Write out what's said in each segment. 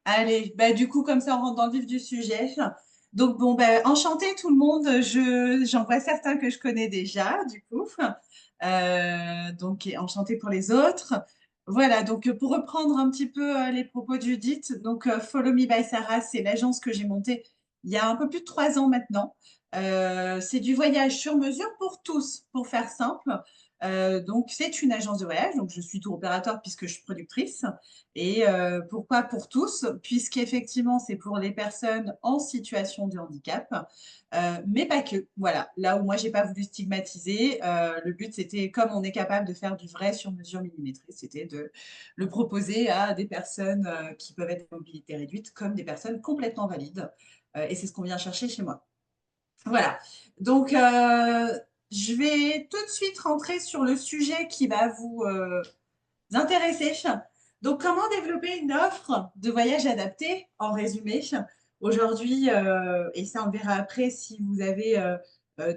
Allez, bah, du coup, comme ça, on rentre dans le vif du sujet. Donc, bon, bah, enchanté tout le monde. J'en vois certains que je connais déjà, du coup. Donc, et enchanté pour les autres. Voilà, donc pour reprendre un petit peu les propos de Judith, donc Follow Me by Sarah, c'est l'agence que j'ai montée il y a un peu plus de 3 ans maintenant. C'est du voyage sur mesure pour tous, pour faire simple. Donc, c'est une agence de voyage. Donc, je suis tour opérateur puisque je suis productrice. Et pourquoi pour tous? Puisqu'effectivement, c'est pour les personnes en situation de handicap, mais pas que. Voilà, là où moi, j'ai pas voulu stigmatiser, le but, c'était, comme on est capable de faire du vrai sur mesure millimétré, c'était de le proposer à des personnes qui peuvent être à mobilité réduite, comme des personnes complètement valides. Et c'est ce qu'on vient chercher chez moi. Voilà. Donc, je vais tout de suite rentrer sur le sujet qui va vous intéresser. Donc, comment développer une offre de voyage adaptée en résumé aujourd'hui, et ça on verra après si vous avez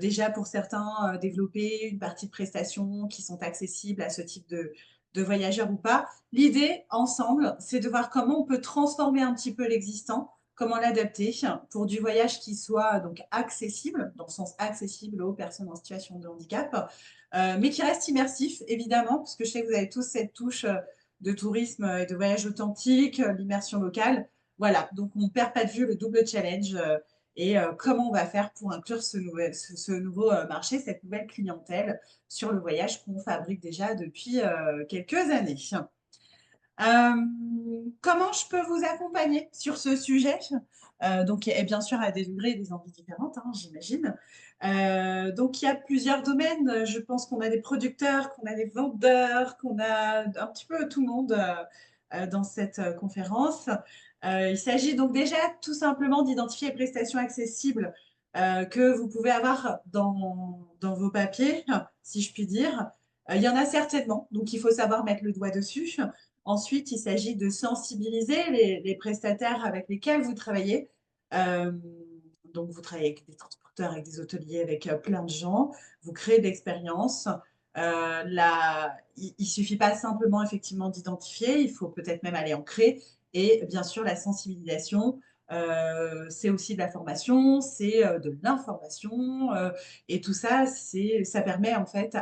déjà pour certains développé une partie de prestations qui sont accessibles à ce type de voyageurs ou pas. L'idée ensemble, c'est de voir comment on peut transformer un petit peu l'existant, comment l'adapter pour du voyage qui soit donc accessible, dans le sens accessible aux personnes en situation de handicap, mais qui reste immersif, évidemment, parce que je sais que vous avez tous cette touche de tourisme et de voyage authentique, l'immersion locale. Voilà, donc on ne perd pas de vue le double challenge et comment on va faire pour inclure ce nouveau marché, cette nouvelle clientèle sur le voyage qu'on fabrique déjà depuis quelques années. Comment je peux vous accompagner sur ce sujet? Donc, et bien sûr, à des degrés et des envies différentes, hein, j'imagine. Donc, il y a plusieurs domaines. Je pense qu'on a des producteurs, qu'on a des vendeurs, qu'on a un petit peu tout le monde dans cette conférence. Il s'agit donc déjà tout simplement d'identifier les prestations accessibles que vous pouvez avoir dans vos papiers, si je puis dire. Il y en a certainement, donc il faut savoir mettre le doigt dessus. Ensuite, il s'agit de sensibiliser les prestataires avec lesquels vous travaillez. Euh, donc, vous travaillez avec des transporteurs, avec des hôteliers, avec plein de gens. Vous créez de l'expérience. Il ne suffit pas simplement effectivement d'identifier, il faut peut-être même aller en créer. Et bien sûr, la sensibilisation, c'est aussi de la formation, c'est de l'information. Et tout ça, ça permet en fait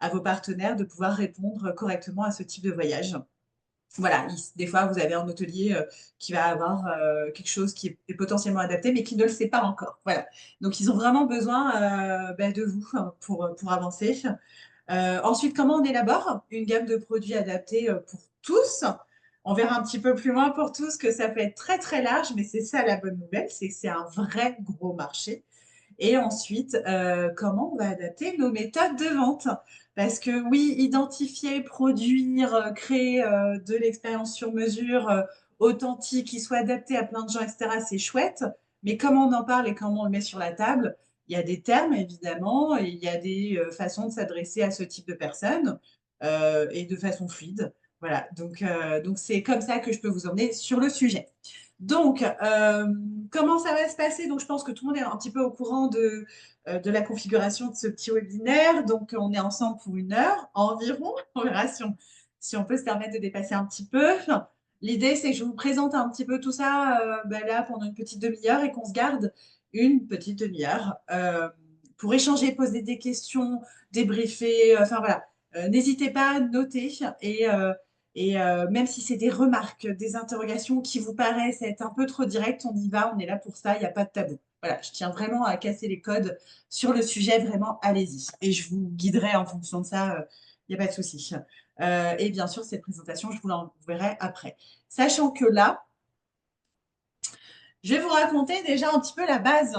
à vos partenaires de pouvoir répondre correctement à ce type de voyage. Voilà, des fois, vous avez un hôtelier qui va avoir quelque chose qui est potentiellement adapté, mais qui ne le sait pas encore. Voilà. Donc, ils ont vraiment besoin de vous hein, pour avancer. Ensuite, comment on élabore une gamme de produits adaptés pour tous? On verra un petit peu plus loin pour tous que ça peut être très, très large, mais c'est ça la bonne nouvelle, c'est que c'est un vrai gros marché. Et ensuite, comment on va adapter nos méthodes de vente? Parce que oui, identifier, produire, créer de l'expérience sur mesure, authentique, qui soit adaptée à plein de gens, etc., c'est chouette. Mais comment on en parle et comment on le met sur la table? Il y a des termes, évidemment, et il y a des façons de s'adresser à ce type de personnes et de façon fluide. Voilà, donc c'est comme ça que je peux vous emmener sur le sujet. Donc, comment ça va se passer? Donc, je pense que tout le monde est un petit peu au courant de la configuration de ce petit webinaire. Donc, on est ensemble pour 1 heure environ. On verra si on peut se permettre de dépasser un petit peu. L'idée, c'est que je vous présente un petit peu tout ça là pendant une petite demi-heure et qu'on se garde une petite demi-heure pour échanger, poser des questions, débriefer. Enfin, voilà. N'hésitez pas à noter et même si c'est des remarques, des interrogations qui vous paraissent être un peu trop directes, on y va, on est là pour ça, il n'y a pas de tabou. Voilà, je tiens vraiment à casser les codes sur le sujet, vraiment, allez-y. Et je vous guiderai en fonction de ça, il n'y a pas de souci. Et bien sûr, cette présentation, je vous l'enverrai après. Sachant que là, je vais vous raconter déjà un petit peu la base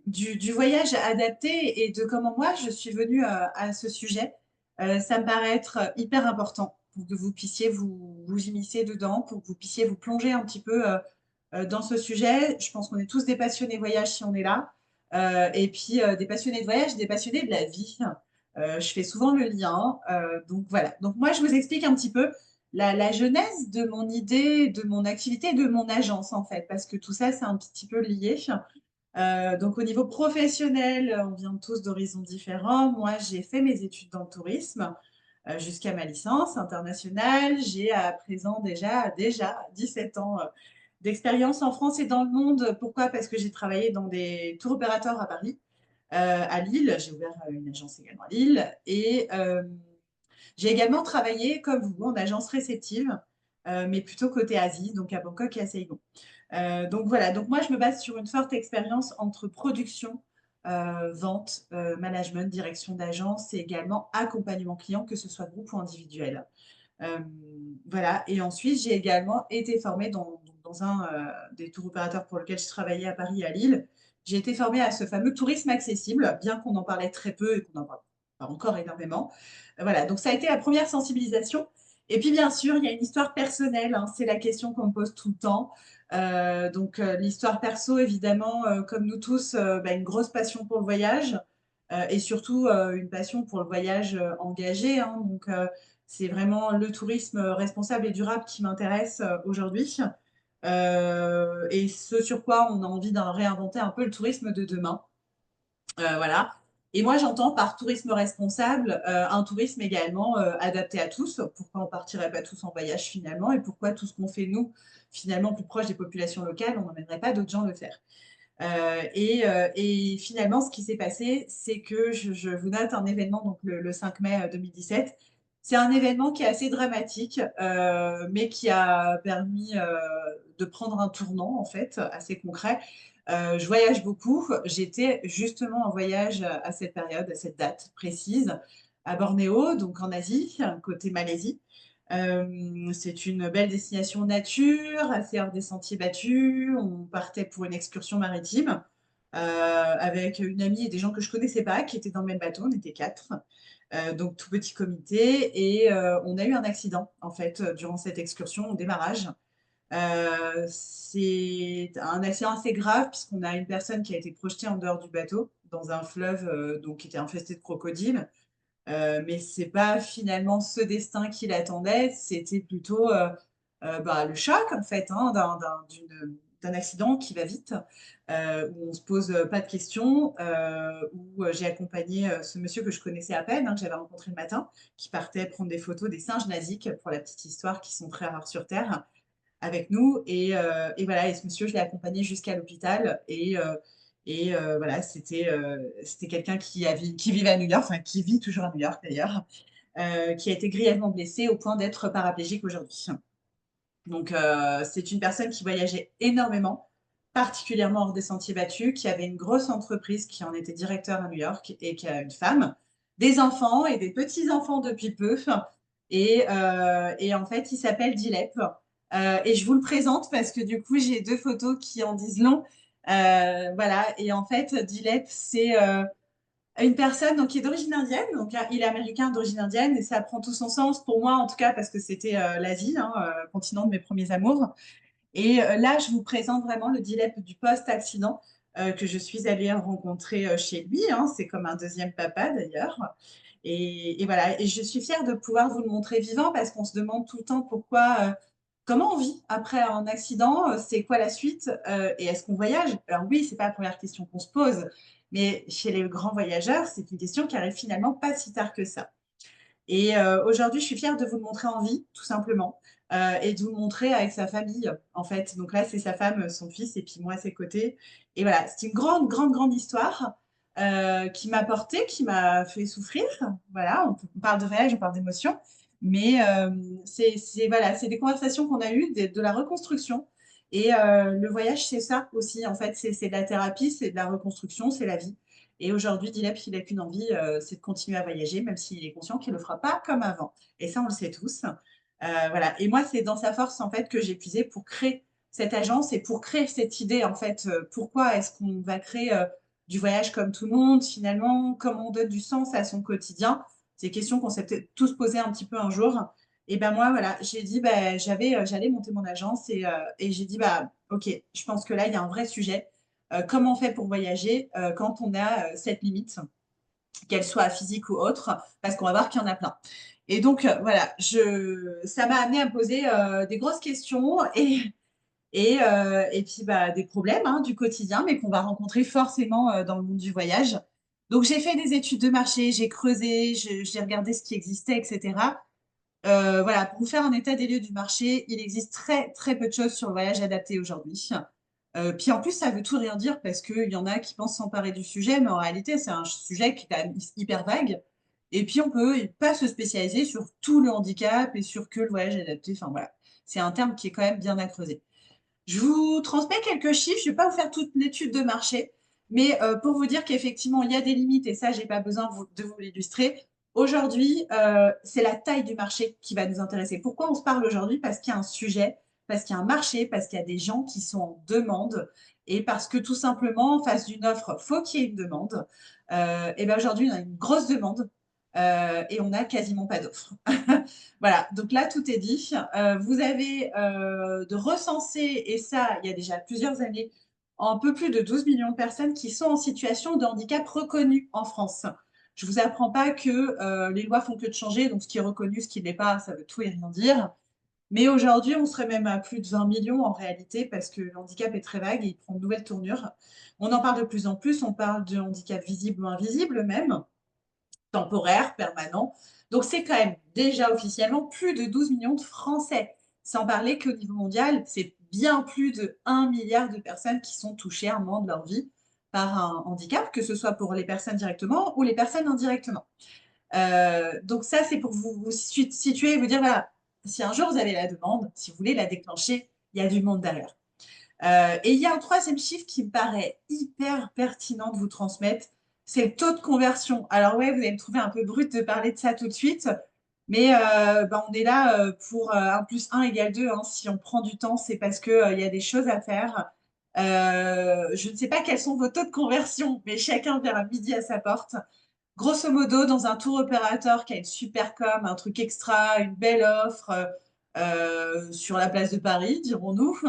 du voyage adapté et de comment moi je suis venue à ce sujet. Ça me paraît être hyper important pour que vous puissiez vous immiscer dedans, pour que vous puissiez vous plonger un petit peu dans ce sujet. Je pense qu'on est tous des passionnés voyage si on est là. Et puis des passionnés de voyage, des passionnés de la vie. Je fais souvent le lien. Donc voilà. Donc moi, je vous explique un petit peu la genèse de mon idée, de mon activité, de mon agence en fait, parce que tout ça, c'est un petit peu lié. Donc au niveau professionnel, on vient tous d'horizons différents. Moi, j'ai fait mes études dans le tourisme. jusqu'à ma licence internationale. J'ai à présent déjà 17 ans, d'expérience en France et dans le monde. Pourquoi? Parce que j'ai travaillé dans des tours opérateurs à Paris, à Lille. J'ai ouvert, une agence également à Lille et j'ai également travaillé comme vous en agence réceptive, mais plutôt côté Asie, donc à Bangkok et à Saigon. Donc voilà, donc moi je me base sur une forte expérience entre production, vente, management, direction d'agence et également accompagnement client, que ce soit groupe ou individuel. Euh, voilà, et ensuite j'ai également été formée dans un des tours opérateurs pour lequel je travaillais à Paris et à Lille. J'ai été formée à ce fameux tourisme accessible, bien qu'on en parlait très peu et qu'on en parle pas encore énormément. Voilà, donc ça a été la première sensibilisation. Et puis bien sûr, il y a une histoire personnelle, hein, c'est la question qu'on me pose tout le temps. L'histoire perso, évidemment, comme nous tous, bah, une grosse passion pour le voyage et surtout une passion pour le voyage engagé, hein. C'est vraiment le tourisme responsable et durable qui m'intéresse aujourd'hui. Et ce sur quoi on a envie d'en réinventer un peu le tourisme de demain. Voilà. Et moi, j'entends par tourisme responsable un tourisme également adapté à tous. Pourquoi on ne partirait pas tous en voyage finalement? Et pourquoi tout ce qu'on fait, nous, finalement, plus proche des populations locales, on n'emmènerait pas d'autres gens le faire? Et finalement, ce qui s'est passé, c'est que je vous note un événement, donc le 5 mai 2017. C'est un événement qui est assez dramatique, mais qui a permis de prendre un tournant, en fait, assez concret. Je voyage beaucoup. J'étais justement en voyage à cette période, à cette date précise, à Bornéo, donc en Asie, côté Malaisie. C'est une belle destination nature, assez hors des sentiers battus. On partait pour une excursion maritime avec une amie et des gens que je connaissais pas qui étaient dans le même bateau. On était quatre, donc tout petit comité. Et on a eu un accident en fait durant cette excursion au démarrage. C'est un accident assez grave puisqu'on a une personne qui a été projetée en dehors du bateau dans un fleuve donc qui était infesté de crocodiles. Mais c'est pas finalement ce destin qui l'attendait, c'était plutôt bah, le choc en fait hein, d'un accident qui va vite, où on se pose pas de questions, où j'ai accompagné ce monsieur que je connaissais à peine, hein, que j'avais rencontré le matin, qui partait prendre des photos des singes nasiques, pour la petite histoire, qui sont très rares sur Terre, avec nous. Et voilà, et ce monsieur, je l'ai accompagné jusqu'à l'hôpital. Voilà, c'était quelqu'un qui vivait à New York, enfin qui vit toujours à New York d'ailleurs, qui a été grièvement blessé au point d'être paraplégique aujourd'hui. C'est une personne qui voyageait énormément, particulièrement hors des sentiers battus, qui avait une grosse entreprise, qui en était directeur à New York et qui a une femme, des enfants et des petits-enfants depuis peu. Et en fait, il s'appelle Dilep. Et je vous le présente parce que du coup, j'ai deux photos qui en disent long. Voilà. Et en fait, Dilep, c'est une personne donc, qui est d'origine indienne, donc il est américain d'origine indienne, et ça prend tout son sens pour moi en tout cas parce que c'était l'Asie, hein, continent de mes premiers amours. Et là, je vous présente vraiment le dilemme du post-accident que je suis allée rencontrer chez lui, hein. C'est comme un deuxième papa d'ailleurs. Et voilà, et je suis fière de pouvoir vous le montrer vivant parce qu'on se demande tout le temps comment on vit après un accident, c'est quoi la suite et est-ce qu'on voyage? Alors oui, c'est pas la première question qu'on se pose, mais chez les grands voyageurs, c'est une question qui arrive finalement pas si tard que ça. Et aujourd'hui, je suis fière de vous le montrer en vie, tout simplement, et de vous le montrer avec sa famille, en fait. Donc là, c'est sa femme, son fils, et puis moi à ses côtés. Et voilà, c'est une grande, grande, grande histoire qui m'a portée, qui m'a fait souffrir. Voilà, on parle de voyage, on parle d'émotion, mais voilà, c'est des conversations qu'on a eues, de la reconstruction. Et le voyage, c'est ça aussi, en fait, c'est de la thérapie, c'est de la reconstruction, c'est la vie. Et aujourd'hui, Dilep, il n'a qu'une envie, c'est de continuer à voyager, même s'il est conscient qu'il ne le fera pas comme avant. Et ça, on le sait tous. Voilà. Et moi, c'est dans sa force, en fait, que j'ai puisé pour créer cette agence et pour créer cette idée, en fait. Pourquoi est-ce qu'on va créer du voyage comme tout le monde, finalement? Comment on donne du sens à son quotidien? C'est des questions qu'on s'est peut-être tous posées un petit peu un jour. Et ben moi, voilà, j'ai dit, bah, j'allais monter mon agence et j'ai dit, bah, OK, je pense que là, il y a un vrai sujet comment on fait pour voyager quand on a cette limite, qu'elle soit physique ou autre, parce qu'on va voir qu'il y en a plein. Et donc, voilà, ça m'a amené à me poser des grosses questions et puis bah, des problèmes hein, du quotidien, mais qu'on va rencontrer forcément dans le monde du voyage. Donc, j'ai fait des études de marché, j'ai creusé, j'ai regardé ce qui existait, etc. Voilà, pour vous faire un état des lieux du marché, il existe très, très peu de choses sur le voyage adapté aujourd'hui. Puis en plus, ça veut tout rien dire parce qu'il y en a qui pensent s'emparer du sujet, mais en réalité, c'est un sujet qui est quand même hyper vague. Et puis, on peut pas se spécialiser sur tout le handicap et sur que le voyage adapté. Enfin, voilà. C'est un terme qui est quand même bien à creuser. Je vous transmets quelques chiffres. Je ne vais pas vous faire toute l'étude de marché, mais pour vous dire qu'effectivement, il y a des limites, et ça, je n'ai pas besoin de vous l'illustrer. Aujourd'hui, c'est la taille du marché qui va nous intéresser. Pourquoi on se parle aujourd'hui? Parce qu'il y a un sujet, parce qu'il y a un marché, parce qu'il y a des gens qui sont en demande, et parce que tout simplement, en face d'une offre, il faut qu'il y ait une demande. Et bien aujourd'hui, on a une grosse demande et on n'a quasiment pas d'offres. Voilà, donc là, tout est dit. Vous avez de recenser, et ça, il y a déjà plusieurs années, un peu plus de 12 millions de personnes qui sont en situation de handicap reconnu en France. Je ne vous apprends pas que les lois font que de changer, donc ce qui est reconnu, ce qui ne l'est pas, ça veut tout et rien dire. Mais aujourd'hui, on serait même à plus de 20 millions en réalité, parce que le handicap est très vague et il prend de nouvelles tournures. On en parle de plus en plus, on parle de handicap visible ou invisible même temporaire, permanent. Donc, c'est quand même déjà officiellement plus de 12 millions de Français. Sans parler qu'au niveau mondial, c'est bien plus de 1 milliard de personnes qui sont touchées à un moment de leur vie par un handicap, que ce soit pour les personnes directement ou les personnes indirectement. Donc ça, c'est pour vous situer et vous dire, voilà, si un jour vous avez la demande, si vous voulez la déclencher, il y a du monde derrière. Et il y a un troisième chiffre qui me paraît hyper pertinent de vous transmettre, c'est le taux de conversion. Alors ouais, vous allez me trouver un peu brut de parler de ça tout de suite, mais on est là pour 1 plus 1 égale 2. Hein. Si on prend du temps, c'est parce qu'il y a des choses à faire. Je ne sais pas quels sont vos taux de conversion, mais chacun verra midi à sa porte. Grosso modo, dans un tour opérateur qui a une super com, un truc extra, une belle offre sur la place de Paris, dirons-nous,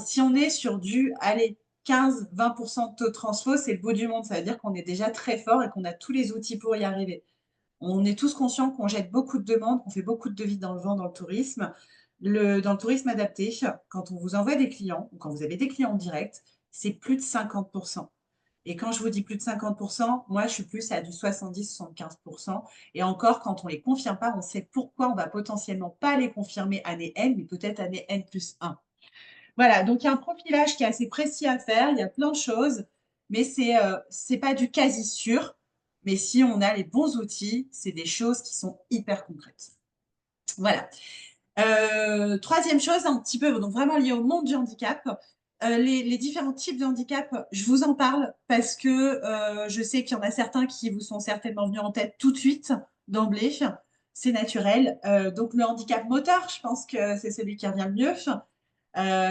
si on est sur du, allez, 15-20% de taux de transfo, c'est le bout du monde. Ça veut dire qu'on est déjà très fort et qu'on a tous les outils pour y arriver. On est tous conscients qu'on jette beaucoup de demandes, qu'on fait beaucoup de devis dans le vent dans le tourisme. Dans le tourisme adapté, quand on vous envoie des clients ou quand vous avez des clients en direct, c'est plus de 50%. Et quand je vous dis plus de 50%, moi, je suis plus à du 70-75%. Et encore, quand on ne les confirme pas, on sait pourquoi on ne va potentiellement pas les confirmer année N, mais peut-être année N plus 1. Voilà, donc il y a un profilage qui est assez précis à faire, il y a plein de choses, mais c'est pas du quasi sûr. Mais si on a les bons outils, c'est des choses qui sont hyper concrètes. Voilà. Troisième chose, un petit peu donc vraiment liée au monde du handicap, les différents types de handicap, je vous en parle parce que je sais qu'il y en a certains qui vous sont certainement venus en tête tout de suite, d'emblée. C'est naturel. Donc le handicap moteur, je pense que c'est celui qui revient le mieux,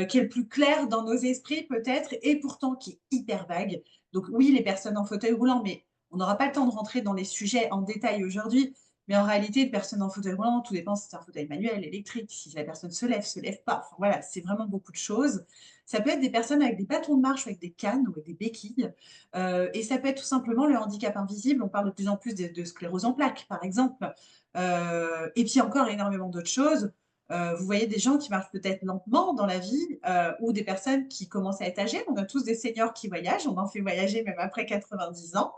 qui est le plus clair dans nos esprits peut-être, et pourtant qui est hyper vague. Donc oui, les personnes en fauteuil roulant, mais on n'aura pas le temps de rentrer dans les sujets en détail aujourd'hui. Mais en réalité, une personne en fauteuil roulant, tout dépend si c'est un fauteuil manuel, électrique, si la personne se lève pas. Enfin, voilà, c'est vraiment beaucoup de choses. Ça peut être des personnes avec des bâtons de marche, avec des cannes ou avec des béquilles. Et ça peut être tout simplement le handicap invisible. On parle de plus en plus de sclérose en plaques, par exemple. Et puis encore énormément d'autres choses. Vous voyez des gens qui marchent peut-être lentement dans la vie ou des personnes qui commencent à être âgées. On a tous des seniors qui voyagent. On en fait voyager même après 90 ans.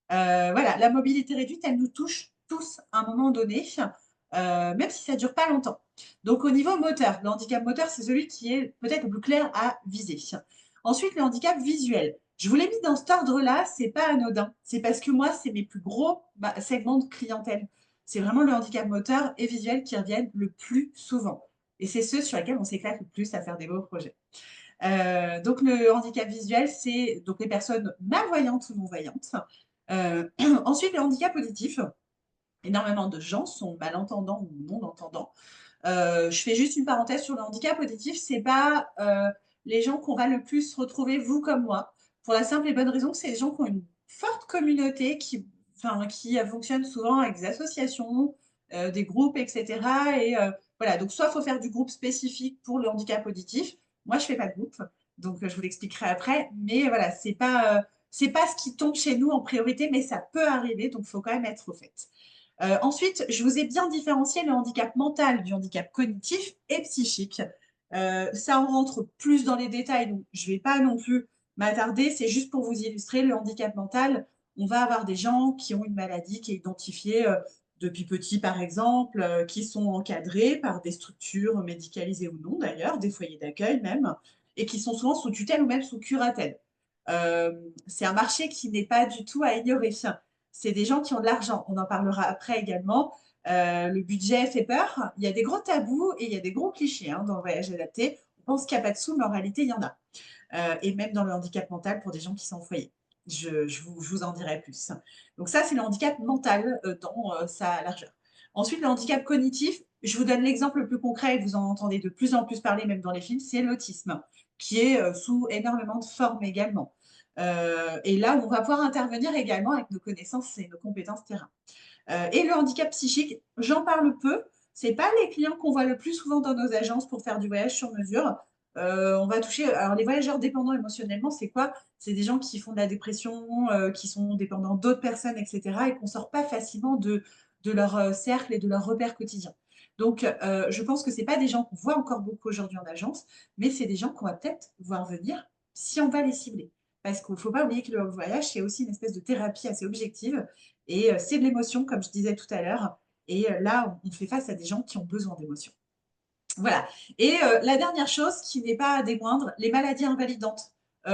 Voilà, la mobilité réduite, elle nous touche tous à un moment donné, même si ça ne dure pas longtemps. Donc, au niveau moteur, le handicap moteur, c'est celui qui est peut-être le plus clair à viser. Ensuite, le handicap visuel. Je vous l'ai mis dans cet ordre-là, c'est pas anodin. C'est parce que moi, c'est mes plus gros segments de clientèle. C'est vraiment le handicap moteur et visuel qui reviennent le plus souvent. Et c'est ceux sur lesquels on s'éclate le plus à faire des beaux projets. Donc, le handicap visuel, c'est donc les personnes malvoyantes ou non-voyantes. Ensuite, le handicap auditif. Énormément de gens sont malentendants ou non-entendants. Je fais juste une parenthèse sur le handicap auditif. C'est pas les gens qu'on va le plus retrouver, vous comme moi, pour la simple et bonne raison que c'est des gens qui ont une forte communauté, qui fonctionnent souvent avec des associations, des groupes, etc. Et voilà, donc soit il faut faire du groupe spécifique pour le handicap auditif. Moi, je ne fais pas de groupe, donc je vous l'expliquerai après. Mais voilà, c'est pas ce qui tombe chez nous en priorité, mais ça peut arriver, donc il faut quand même être au fait. Ensuite, je vous ai bien différencié le handicap mental du handicap cognitif et psychique. Ça, on rentre plus dans les détails, donc je ne vais pas non plus m'attarder. C'est juste pour vous illustrer le handicap mental. on va avoir des gens qui ont une maladie qui est identifiée depuis petit, par exemple, qui sont encadrés par des structures médicalisées ou non, d'ailleurs, des foyers d'accueil même, et qui sont souvent sous tutelle ou même sous curatelle. C'est un marché qui n'est pas du tout à ignorer. C'est des gens qui ont de l'argent. On en parlera après également. Le budget fait peur. Il y a des gros tabous et il y a des gros clichés dans le voyage adapté. On pense qu'il n'y a pas de sous, mais en réalité, il y en a. Et même dans le handicap mental pour des gens qui sont au foyer. Je vous en dirai plus. Donc ça, c'est le handicap mental dans sa largeur. Ensuite, le handicap cognitif, je vous donne l'exemple le plus concret, et vous en entendez de plus en plus parler, même dans les films, c'est l'autisme, qui est sous énormément de formes également. Et là, on va pouvoir intervenir également avec nos connaissances et nos compétences terrain. Et le handicap psychique, j'en parle peu. Ce n'est pas les clients qu'on voit le plus souvent dans nos agences pour faire du voyage sur mesure. On va toucher. Alors, les voyageurs dépendants émotionnellement, c'est quoi? C'est des gens qui font de la dépression, qui sont dépendants d'autres personnes, etc. et qu'on ne sort pas facilement de leur cercle et de leur repère quotidien. Donc, je pense que ce n'est pas des gens qu'on voit encore beaucoup aujourd'hui en agence, mais c'est des gens qu'on va peut-être voir venir si on va les cibler. Parce qu'il ne faut pas oublier que le voyage, c'est aussi une espèce de thérapie assez objective et c'est de l'émotion, comme je disais tout à l'heure. Et là, on fait face à des gens qui ont besoin d'émotion. Voilà. Et la dernière chose, qui n'est pas des moindres, les maladies invalidantes.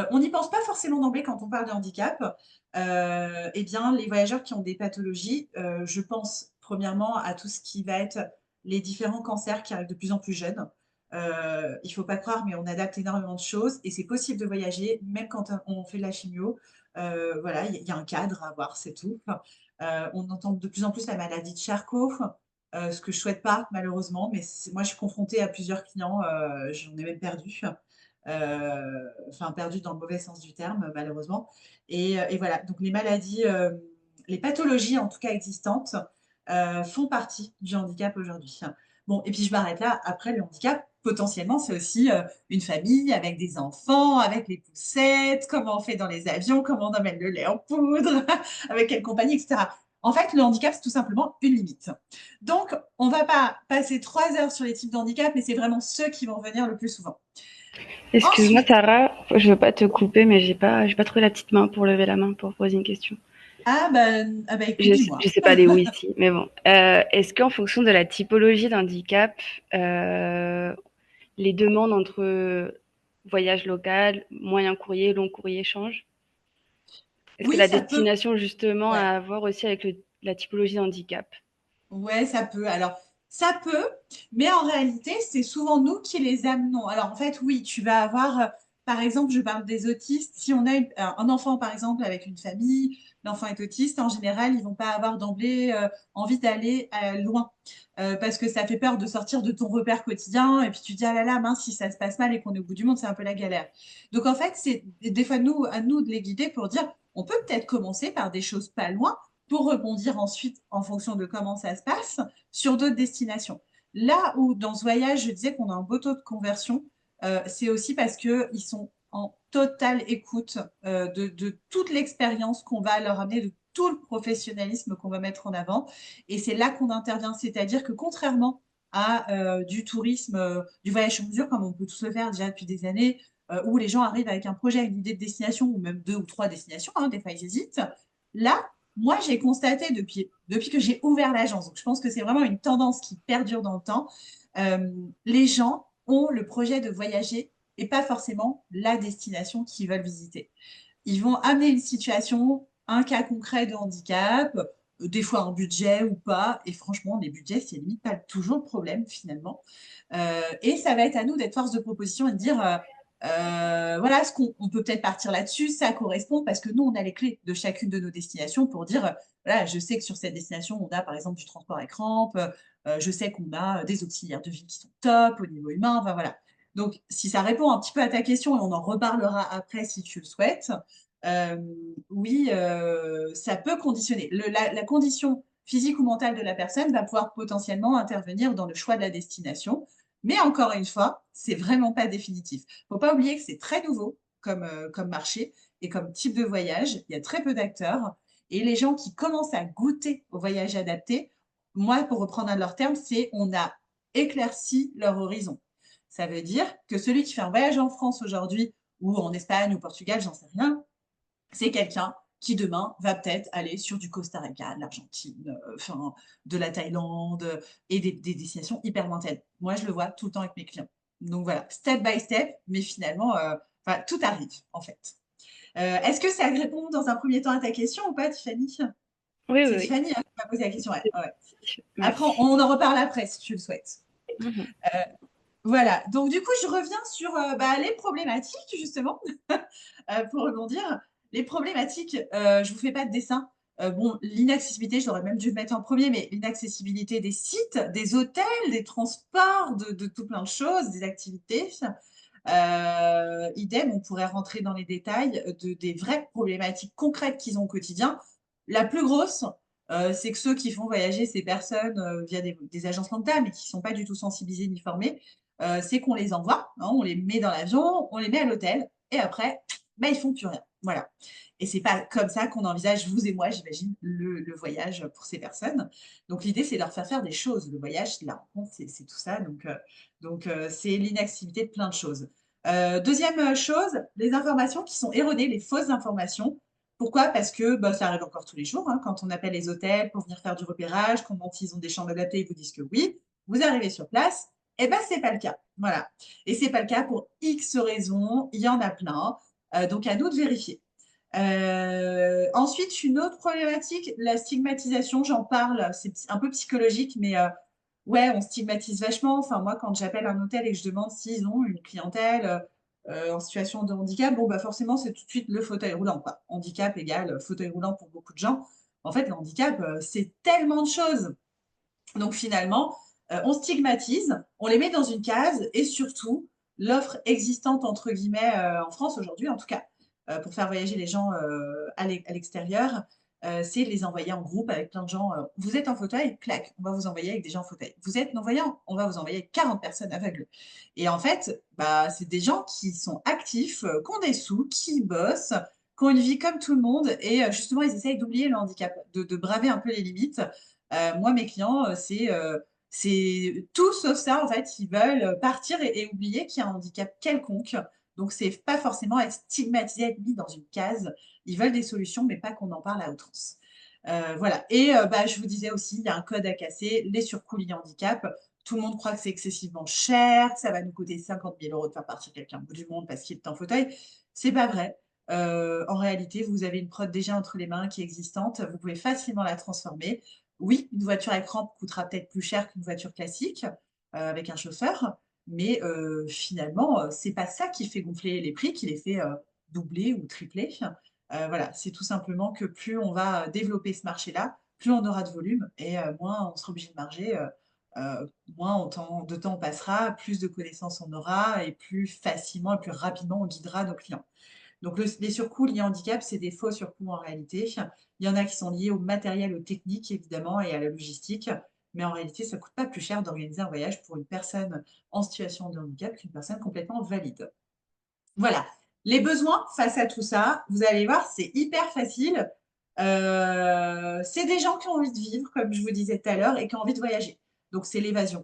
On n'y pense pas forcément d'emblée quand on parle de handicap. Eh bien, les voyageurs qui ont des pathologies, je pense premièrement à tout ce qui va être les différents cancers qui arrivent de plus en plus jeunes. Il ne faut pas croire, mais on adapte énormément de choses et c'est possible de voyager, même quand on fait de la chimio. Voilà, il y a un cadre à avoir, c'est tout. On entend de plus en plus la maladie de Charcot, ce que je ne souhaite pas malheureusement, mais moi je suis confrontée à plusieurs clients, j'en ai même perdu, enfin perdu dans le mauvais sens du terme malheureusement. Et voilà, donc les maladies, les pathologies en tout cas existantes font partie du handicap aujourd'hui. Bon, et puis je m'arrête là. Après, le handicap, potentiellement, c'est aussi une famille avec des enfants, avec les poussettes, comment on fait dans les avions, comment on emmène le lait en poudre, avec quelle compagnie, etc. En fait, le handicap, c'est tout simplement une limite. Donc, on ne va pas passer 3 heures sur les types de handicap, mais c'est vraiment ceux qui vont venir le plus souvent. Excuse-moi, Ensuite, Sarah, je veux pas te couper, mais j'ai pas trouvé la petite main pour lever la main pour poser une question. ah bah écoute, Je dis-moi. sais pas aller où ici, mais bon. Est-ce qu'en fonction de la typologie d'handicap, les demandes entre voyage local, moyen courrier, long courrier changent? Est-ce que Oui, la ça peut. destination justement Ouais. a à voir aussi avec la typologie d'handicap? Ouais, ça peut. Alors, ça peut, mais en réalité, c'est souvent nous qui les amenons. Alors, en fait, oui, tu vas avoir, par exemple, je parle des autistes. Si on a un enfant, par exemple, avec une famille, l'enfant est autiste, en général, ils vont pas avoir d'emblée envie d'aller loin. Parce que ça fait peur de sortir de ton repère quotidien. Et puis, tu te dis, ah là là, mince, si ça se passe mal et qu'on est au bout du monde, c'est un peu la galère. Donc, en fait, c'est des fois à nous de les guider pour dire, on peut peut-être commencer par des choses pas loin pour rebondir ensuite en fonction de comment ça se passe sur d'autres destinations. Là où dans ce voyage, je disais qu'on a un beau taux de conversion, c'est aussi parce qu'ils sont en totale écoute de toute l'expérience qu'on va leur amener, de tout le professionnalisme qu'on va mettre en avant. Et c'est là qu'on intervient. C'est-à-dire que contrairement à du tourisme, du voyage sur mesure, comme on peut tous le faire déjà depuis des années, où les gens arrivent avec un projet, une idée de destination, ou même 2 ou 3 destinations, des fois ils hésitent. Là, moi, j'ai constaté depuis que j'ai ouvert l'agence, donc je pense que c'est vraiment une tendance qui perdure dans le temps, euh, les gens ont le projet de voyager et pas forcément la destination qu'ils veulent visiter. Ils vont amener une situation, un cas concret de handicap, des fois un budget ou pas, et franchement, les budgets, c'est limite pas toujours le problème finalement. Et ça va être à nous d'être force de proposition et de dire, voilà, ce qu'on on peut peut-être partir là-dessus, ça correspond parce que nous, on a les clés de chacune de nos destinations pour dire, voilà, je sais que sur cette destination, on a par exemple du transport avec rampe, je sais qu'on a des auxiliaires de vie qui sont top au niveau humain, enfin voilà. Donc, si ça répond un petit peu à ta question, et on en reparlera après si tu le souhaites, euh, oui, ça peut conditionner. La condition physique ou mentale de la personne va pouvoir potentiellement intervenir dans le choix de la destination. Mais encore une fois, c'est vraiment pas définitif. Faut pas oublier que c'est très nouveau comme marché et comme type de voyage. Il y a très peu d'acteurs. Et les gens qui commencent à goûter au voyage adapté, moi, pour reprendre un de leurs termes, c'est on a éclairci leur horizon. Ça veut dire que celui qui fait un voyage en France aujourd'hui ou en Espagne ou Portugal, j'en sais rien, c'est quelqu'un qui demain va peut-être aller sur du Costa Rica, de l'Argentine, enfin de la Thaïlande et des destinations hyper lointaines. Moi, je le vois tout le temps avec mes clients. Donc voilà, step by step, mais finalement, enfin, tout arrive en fait. Est-ce que ça répond dans un premier temps à ta question ou pas, Tiffany? Oui, oui, C'est oui. Tiffany hein, qui m'a posé la question. Ouais, ouais. Après, Merci. on en reparle après si tu le souhaites. Mhm. Voilà, donc du coup, je reviens sur bah, les problématiques, justement, pour rebondir. Les problématiques, je ne vous fais pas de dessin. Bon, l'inaccessibilité, j'aurais même dû le mettre en premier, mais l'inaccessibilité des sites, des hôtels, des transports, de tout plein de choses, des activités. Idem, on pourrait rentrer dans les détails des vraies problématiques concrètes qu'ils ont au quotidien. La plus grosse, c'est que ceux qui font voyager ces personnes via des agences lambda, mais qui ne sont pas du tout sensibilisés ni formés, c'est qu'on les envoie, hein, on les met dans l'avion, on les met à l'hôtel, et après, bah, ils font plus rien. Voilà. Et c'est pas comme ça qu'on envisage, vous et moi, j'imagine, le voyage pour ces personnes. Donc l'idée, c'est de leur faire des choses. Le voyage, c'est la rencontre, c'est tout ça. Donc c'est l'inaccessibilité de plein de choses. Deuxième chose, les informations qui sont erronées, les fausses informations. Pourquoi? Parce que bah, ça arrive encore tous les jours, hein, quand on appelle les hôtels pour venir faire du repérage, quand ils ont des chambres adaptées, ils vous disent que oui. Vous arrivez sur place, eh ben, c'est pas le cas. Voilà. Et c'est pas le cas pour X raisons. Il y en a plein. Donc, à nous de vérifier. Ensuite, une autre problématique, la stigmatisation, j'en parle, c'est un peu psychologique, mais ouais, on stigmatise vachement. Enfin, moi, quand j'appelle un hôtel et que je demande s'ils ont une clientèle en situation de handicap, bon, bah forcément, c'est tout de suite le fauteuil roulant, quoi. Handicap égale fauteuil roulant pour beaucoup de gens. En fait, le handicap, c'est tellement de choses. Donc finalement, on stigmatise, on les met dans une case et surtout, l'offre existante, entre guillemets, en France aujourd'hui, en tout cas, pour faire voyager les gens à l'extérieur, c'est de les envoyer en groupe avec plein de gens. Vous êtes en fauteuil, clac, on va vous envoyer avec des gens en fauteuil. Vous êtes non-voyant, on va vous envoyer avec 40 personnes aveugles. Et en fait, bah, c'est des gens qui sont actifs, qui ont des sous, qui bossent, qui ont une vie comme tout le monde et justement, ils essayent d'oublier le handicap, de braver un peu les limites moi, mes clients, c'est tout sauf ça, en fait. Ils veulent partir et oublier qu'il y a un handicap quelconque. Donc, c'est pas forcément être stigmatisé, être mis dans une case. Ils veulent des solutions, mais pas qu'on en parle à outrance. Voilà. Et bah, je vous disais aussi, il y a un code à casser, les surcoûts liés au handicap. Tout le monde croit que c'est excessivement cher, que ça va nous coûter 50 000 euros de faire partir quelqu'un au bout du monde parce qu'il est en fauteuil. C'est pas vrai. En réalité, vous avez une prod déjà entre les mains qui est existante. Vous pouvez facilement la transformer. Oui, une voiture avec rampe coûtera peut-être plus cher qu'une voiture classique avec un chauffeur, mais finalement, c'est pas ça qui fait gonfler les prix, qui les fait doubler ou tripler. Voilà, c'est tout simplement que plus on va développer ce marché-là, plus on aura de volume et moins on sera obligé de marger, moins de temps on passera, plus de connaissances on aura et plus facilement et plus rapidement on guidera nos clients. Donc, les surcoûts liés au handicap, c'est des faux surcoûts en réalité. Il y en a qui sont liés au matériel, aux techniques, évidemment, et à la logistique. Mais en réalité, ça ne coûte pas plus cher d'organiser un voyage pour une personne en situation de handicap qu'une personne complètement valide. Voilà. Les besoins face à tout ça, vous allez voir, c'est hyper facile. C'est des gens qui ont envie de vivre, comme je vous disais tout à l'heure, et qui ont envie de voyager. Donc, c'est l'évasion.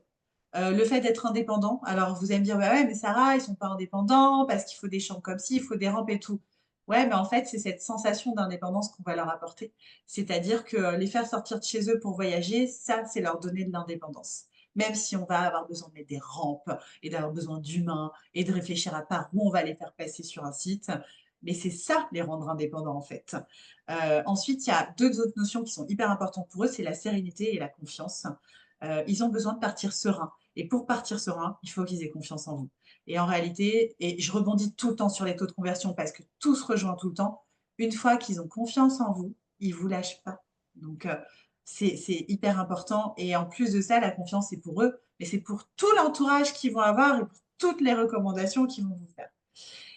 Le fait d'être indépendant, alors vous allez me dire, bah ouais, mais Sarah, ils sont pas indépendants parce qu'il faut des chambres comme ci, il faut des rampes et tout. Ouais, mais en fait, c'est cette sensation d'indépendance qu'on va leur apporter. C'est-à-dire que les faire sortir de chez eux pour voyager, ça, c'est leur donner de l'indépendance. Même si on va avoir besoin de mettre des rampes et d'avoir besoin d'humains et de réfléchir à part où on va les faire passer sur un site. Mais c'est ça, les rendre indépendants, en fait. Ensuite, il y a deux autres notions qui sont hyper importantes pour eux, c'est la sérénité et la confiance. Ils ont besoin de partir serein. Et pour partir serein, il faut qu'ils aient confiance en vous. Et en réalité, et je rebondis tout le temps sur les taux de conversion parce que tout se rejoint tout le temps, une fois qu'ils ont confiance en vous, ils ne vous lâchent pas. Donc, c'est hyper important. Et en plus de ça, la confiance, c'est pour eux, mais c'est pour tout l'entourage qu'ils vont avoir et pour toutes les recommandations qu'ils vont vous faire.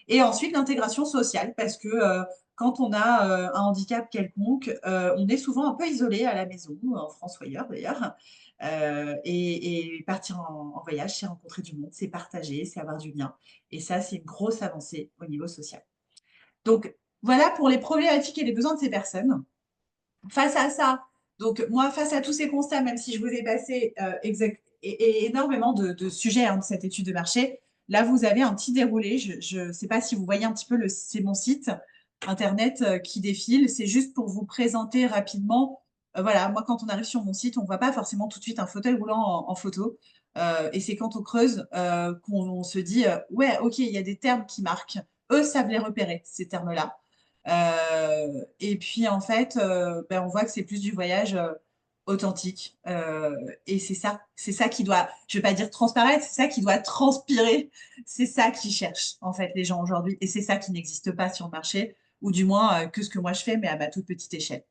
Et ensuite, l'intégration sociale, parce que quand on a un handicap quelconque, on est souvent un peu isolé à la maison, en France ou ailleurs d'ailleurs. Et partir en voyage, c'est rencontrer du monde, c'est partager, c'est avoir du lien. Et ça, c'est une grosse avancée au niveau social. Donc, voilà pour les problématiques et les besoins de ces personnes. Face à ça, donc moi, face à tous ces constats, même si je vous ai passé et énormément de sujets hein, de cette étude de marché, là, vous avez un petit déroulé. Je ne sais pas si vous voyez un petit peu, c'est mon site. Internet qui défile. C'est juste pour vous présenter rapidement. Voilà, moi, quand on arrive sur mon site, on ne voit pas forcément tout de suite un fauteuil roulant en photo. Et c'est quand on creuse qu'on se dit, ouais, OK, il y a des termes qui marquent. Eux savent les repérer, ces termes-là. Et puis, en fait, ben, on voit que c'est plus du voyage authentique. Et c'est ça qui doit, je vais pas dire transparaître, c'est ça qui doit transpirer. C'est ça qu'ils cherchent, en fait, les gens aujourd'hui. Et c'est ça qui n'existe pas sur le marché, ou du moins que ce que moi je fais, mais à ma toute petite échelle.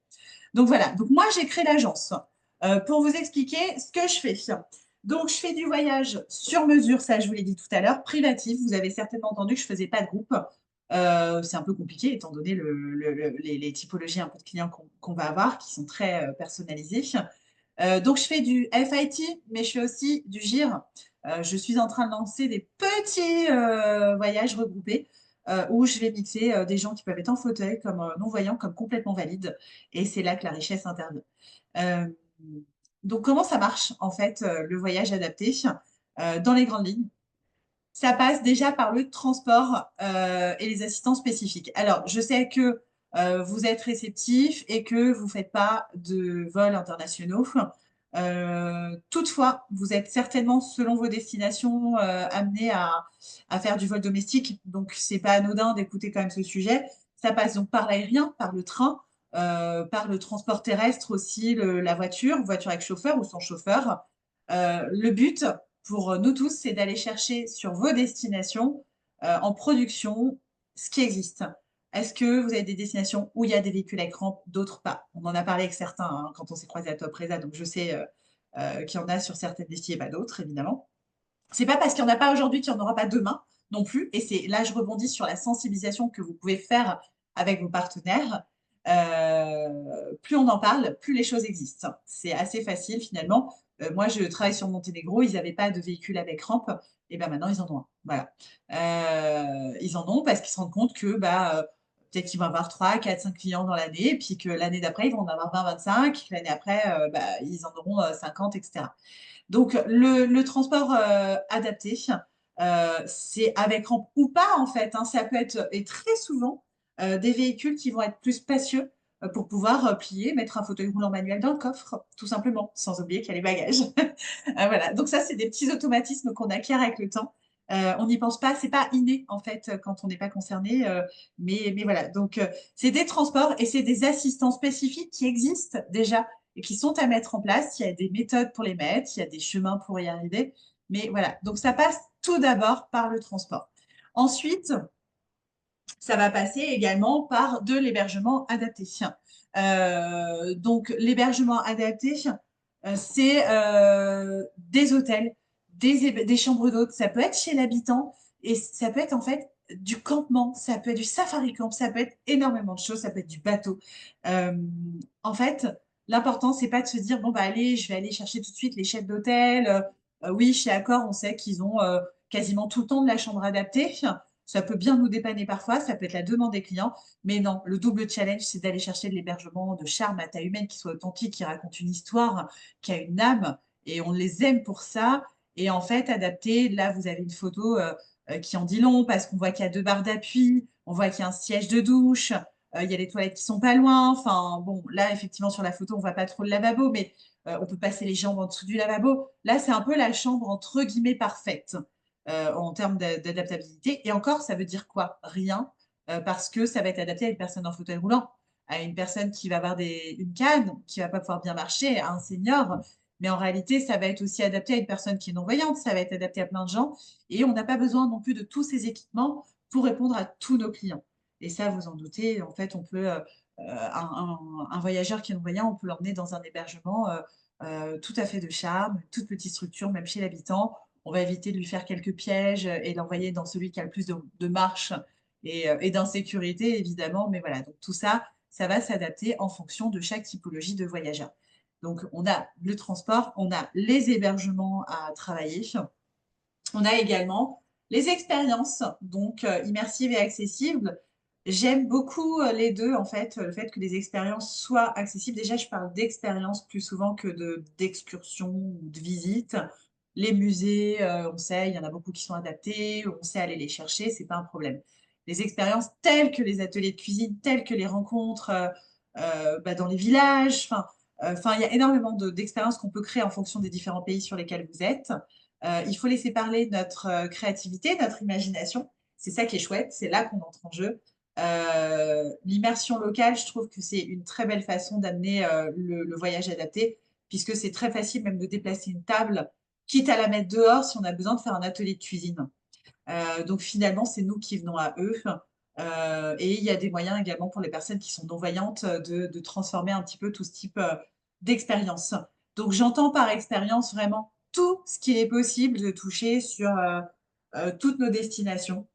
Donc voilà, donc moi j'ai créé l'agence pour vous expliquer ce que je fais. Donc je fais du voyage sur mesure, ça je vous l'ai dit tout à l'heure, privatif. Vous avez certainement entendu que je ne faisais pas de groupe. C'est un peu compliqué étant donné les typologies un peu de clients qu'on va avoir qui sont très personnalisés. Donc je fais du FIT, mais je fais aussi du GIR. Je suis en train de lancer des petits voyages regroupés où je vais mixer des gens qui peuvent être en fauteuil, comme non-voyants, comme complètement valides. Et c'est là que la richesse intervient. Euh, donc, comment ça marche, en fait, le voyage adapté dans les grandes lignes? Ça passe déjà par le transport et les assistants spécifiques. Alors, je sais que vous êtes réceptif et que vous ne faites pas de vols internationaux. Toutefois, vous êtes certainement, selon vos destinations, amené à faire du vol domestique. Donc, c'est pas anodin d'écouter quand même ce sujet. Ça passe donc par l'aérien, par le train, par le transport terrestre aussi, la voiture, voiture avec chauffeur ou sans chauffeur. Le but, pour nous tous, c'est d'aller chercher sur vos destinations en production ce qui existe. Est-ce que vous avez des destinations où il y a des véhicules avec rampe, d'autres pas? On en a parlé avec certains quand on s'est croisé à Top Reza, donc je sais qu'il y en a sur certaines destinations et pas d'autres, évidemment. C'est pas parce qu'il n'y en a pas aujourd'hui qu'il n'y en aura pas demain non plus. Et c'est là, je rebondis sur la sensibilisation que vous pouvez faire avec vos partenaires. Plus on en parle, plus les choses existent. C'est assez facile finalement. Moi, je travaille sur Monténégro, ils n'avaient pas de véhicule avec rampe, et ben maintenant ils en ont un. Voilà. Ils en ont parce qu'ils se rendent compte que peut-être qu'ils vont avoir 3, 4, 5 clients dans l'année, puis que l'année d'après, ils vont en avoir 20, 25, l'année après, ils en auront 50, etc. Donc, le transport adapté, c'est avec rampe ou pas, en fait, hein. Ça peut être, et très souvent, des véhicules qui vont être plus spacieux pour pouvoir plier, mettre un fauteuil roulant manuel dans le coffre, tout simplement, sans oublier qu'il y a les bagages. Voilà. Donc, ça, c'est des petits automatismes qu'on acquiert avec le temps. On n'y pense pas, c'est pas inné en fait quand on n'est pas concerné, mais voilà. Donc c'est des transports et c'est des assistants spécifiques qui existent déjà et qui sont à mettre en place. Il y a des méthodes pour les mettre, il y a des chemins pour y arriver. Mais voilà, donc ça passe tout d'abord par le transport. Ensuite, ça va passer également par de l'hébergement adapté. Donc, l'hébergement adapté, c'est des hôtels, des chambres d'hôtes. Ça peut être chez l'habitant et ça peut être en fait du campement, ça peut être du safari camp, ça peut être énormément de choses, ça peut être du bateau. Euh, En fait, l'important, c'est pas de se dire, bon, bah, allez, je vais aller chercher tout de suite les chefs d'hôtel. Oui, chez Accor, on sait qu'ils ont quasiment tout le temps de la chambre adaptée. Ça peut bien nous dépanner parfois, ça peut être la demande des clients, mais non, le double challenge, c'est d'aller chercher de l'hébergement de charme à taille humaine qui soit authentique, qui raconte une histoire, qui a une âme, et on les aime pour ça. Et en fait, adapté, là, vous avez une photo qui en dit long parce qu'on voit qu'il y a deux barres d'appui, on voit qu'il y a un siège de douche, il y a les toilettes qui sont pas loin. Enfin, bon, là, effectivement, sur la photo, on voit pas trop le lavabo, mais on peut passer les jambes en dessous du lavabo. Là, c'est un peu la chambre entre guillemets parfaite en termes d'adaptabilité. Et encore, ça veut dire quoi? Rien, parce que ça va être adapté à une personne en fauteuil roulant, à une personne qui va avoir une canne, qui va pas pouvoir bien marcher, à un senior. Mais en réalité, ça va être aussi adapté à une personne qui est non-voyante, ça va être adapté à plein de gens. Et on n'a pas besoin non plus de tous ces équipements pour répondre à tous nos clients. Et ça, vous en doutez, en fait, on peut, un voyageur qui est non-voyant, on peut l'emmener dans un hébergement tout à fait de charme, une toute petite structure, même chez l'habitant. On va éviter de lui faire quelques pièges et l'envoyer dans celui qui a le plus de marche et d'insécurité, évidemment. Mais voilà, donc tout ça, ça va s'adapter en fonction de chaque typologie de voyageur. Donc, on a le transport, on a les hébergements à travailler. On a également les expériences, donc immersives et accessibles. J'aime beaucoup les deux, en fait, le fait que les expériences soient accessibles. Déjà, je parle d'expériences plus souvent que d'excursions ou de visites. Les musées, on sait, il y en a beaucoup qui sont adaptés, on sait aller les chercher, c'est pas un problème. les expériences telles que les ateliers de cuisine, telles que les rencontres dans les villages. Enfin, il y a énormément d'expériences qu'on peut créer en fonction des différents pays sur lesquels vous êtes. Il faut laisser parler notre créativité, notre imagination. C'est ça qui est chouette, c'est là qu'on entre en jeu. L'immersion locale, je trouve que c'est une très belle façon d'amener le voyage adapté, puisque c'est très facile même de déplacer une table, quitte à la mettre dehors si on a besoin de faire un atelier de cuisine. Donc finalement, c'est nous qui venons à eux. Et il y a des moyens également pour les personnes qui sont non-voyantes de transformer un petit peu tout ce type d'expérience. Donc j'entends par expérience vraiment tout ce qu'il est possible de toucher sur toutes nos destinations.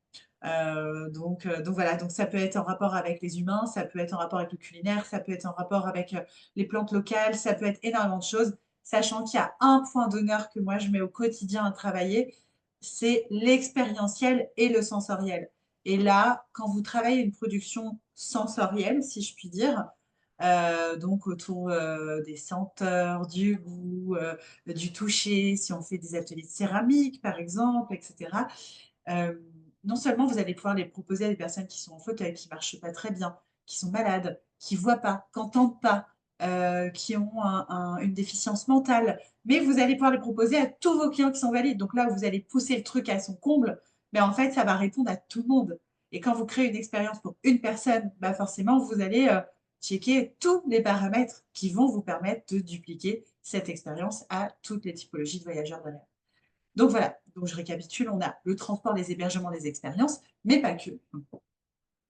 Donc voilà, donc ça peut être en rapport avec les humains, ça peut être en rapport avec le culinaire, ça peut être en rapport avec les plantes locales, ça peut être énormément de choses, sachant qu'il y a un point d'honneur que moi je mets au quotidien à travailler, c'est l'expérientiel et le sensoriel. Et là, quand vous travaillez une production sensorielle, si je puis dire, donc autour des senteurs, du goût, du toucher, si on fait des ateliers de céramique, par exemple, etc. euh, non seulement vous allez pouvoir les proposer à des personnes qui sont en fauteuil, qui ne marchent pas très bien, qui sont malades, qui ne voient pas, qui n'entendent pas, qui ont une déficience mentale, mais vous allez pouvoir les proposer à tous vos clients qui sont valides. Donc là, vous allez pousser le truc à son comble, mais en fait, ça va répondre à tout le monde. Et quand vous créez une expérience pour une personne, bah forcément, vous allez checker tous les paramètres qui vont vous permettre de dupliquer cette expérience à toutes les typologies de voyageurs derrière. Donc voilà, donc je récapitule, on a le transport, les hébergements, les expériences, mais pas que.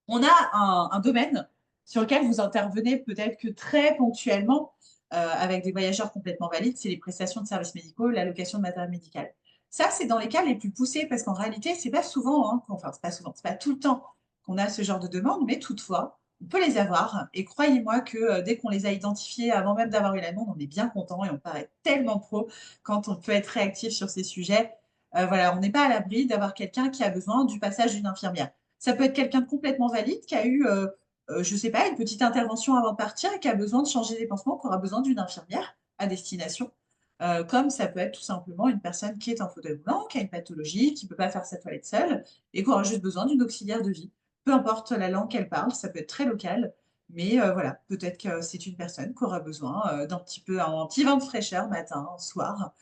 On a un domaine sur lequel vous intervenez peut-être que très ponctuellement avec des voyageurs complètement valides, c'est les prestations de services médicaux, l'allocation de matériel médical. Ça, c'est dans les cas les plus poussés parce qu'en réalité, c'est pas souvent, hein, enfin, c'est pas souvent, c'est pas tout le temps qu'on a ce genre de demande, mais toutefois, on peut les avoir. Et croyez-moi que dès qu'on les a identifiés, avant même d'avoir eu la demande, on est bien content et on paraît tellement pro quand on peut être réactif sur ces sujets. Voilà, on n'est pas à l'abri d'avoir quelqu'un qui a besoin du passage d'une infirmière. Ça peut être quelqu'un de complètement valide qui a eu, je ne sais pas, une petite intervention avant de partir et qui a besoin de changer des pansements, qui aura besoin d'une infirmière à destination. Comme ça peut être tout simplement une personne qui est en fauteuil roulant, qui a une pathologie, qui ne peut pas faire sa toilette seule et qui aura juste besoin d'une auxiliaire de vie. Peu importe la langue qu'elle parle, ça peut être très local, mais voilà, peut-être que c'est une personne qui aura besoin d'un petit peu, un petit vin de fraîcheur matin, soir,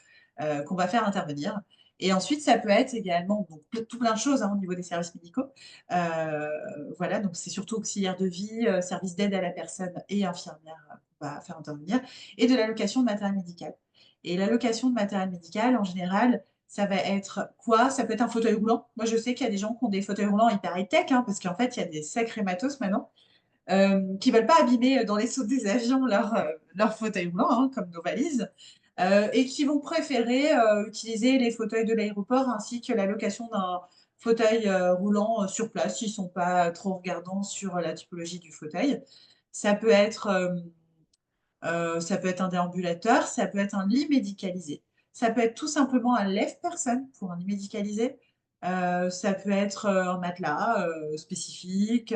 qu'on va faire intervenir. Et ensuite, ça peut être également donc, tout plein de choses hein, au niveau des services médicaux. Euh, voilà, donc c'est surtout auxiliaire de vie, service d'aide à la personne et infirmière qu'on va faire intervenir, et de l'allocation de matériel médical. Et l'allocation de matériel médical, en général, ça va être quoi? Ça peut être un fauteuil roulant. Moi, je sais qu'il y a des gens qui ont des fauteuils roulants hyper high-tech, hein, parce qu'en fait, il y a des sacrés matos maintenant, qui ne veulent pas abîmer dans les sauts des avions leur fauteuil roulant, hein, comme nos valises et qui vont préférer utiliser les fauteuils de l'aéroport ainsi que la location d'un fauteuil roulant sur place s'ils ne sont pas trop regardants sur la typologie du fauteuil. Ça peut être, ça peut être un déambulateur, ça peut être un lit médicalisé. Ça peut être tout simplement un lève-personne pour un lit médicalisé. Ça peut être un matelas spécifique.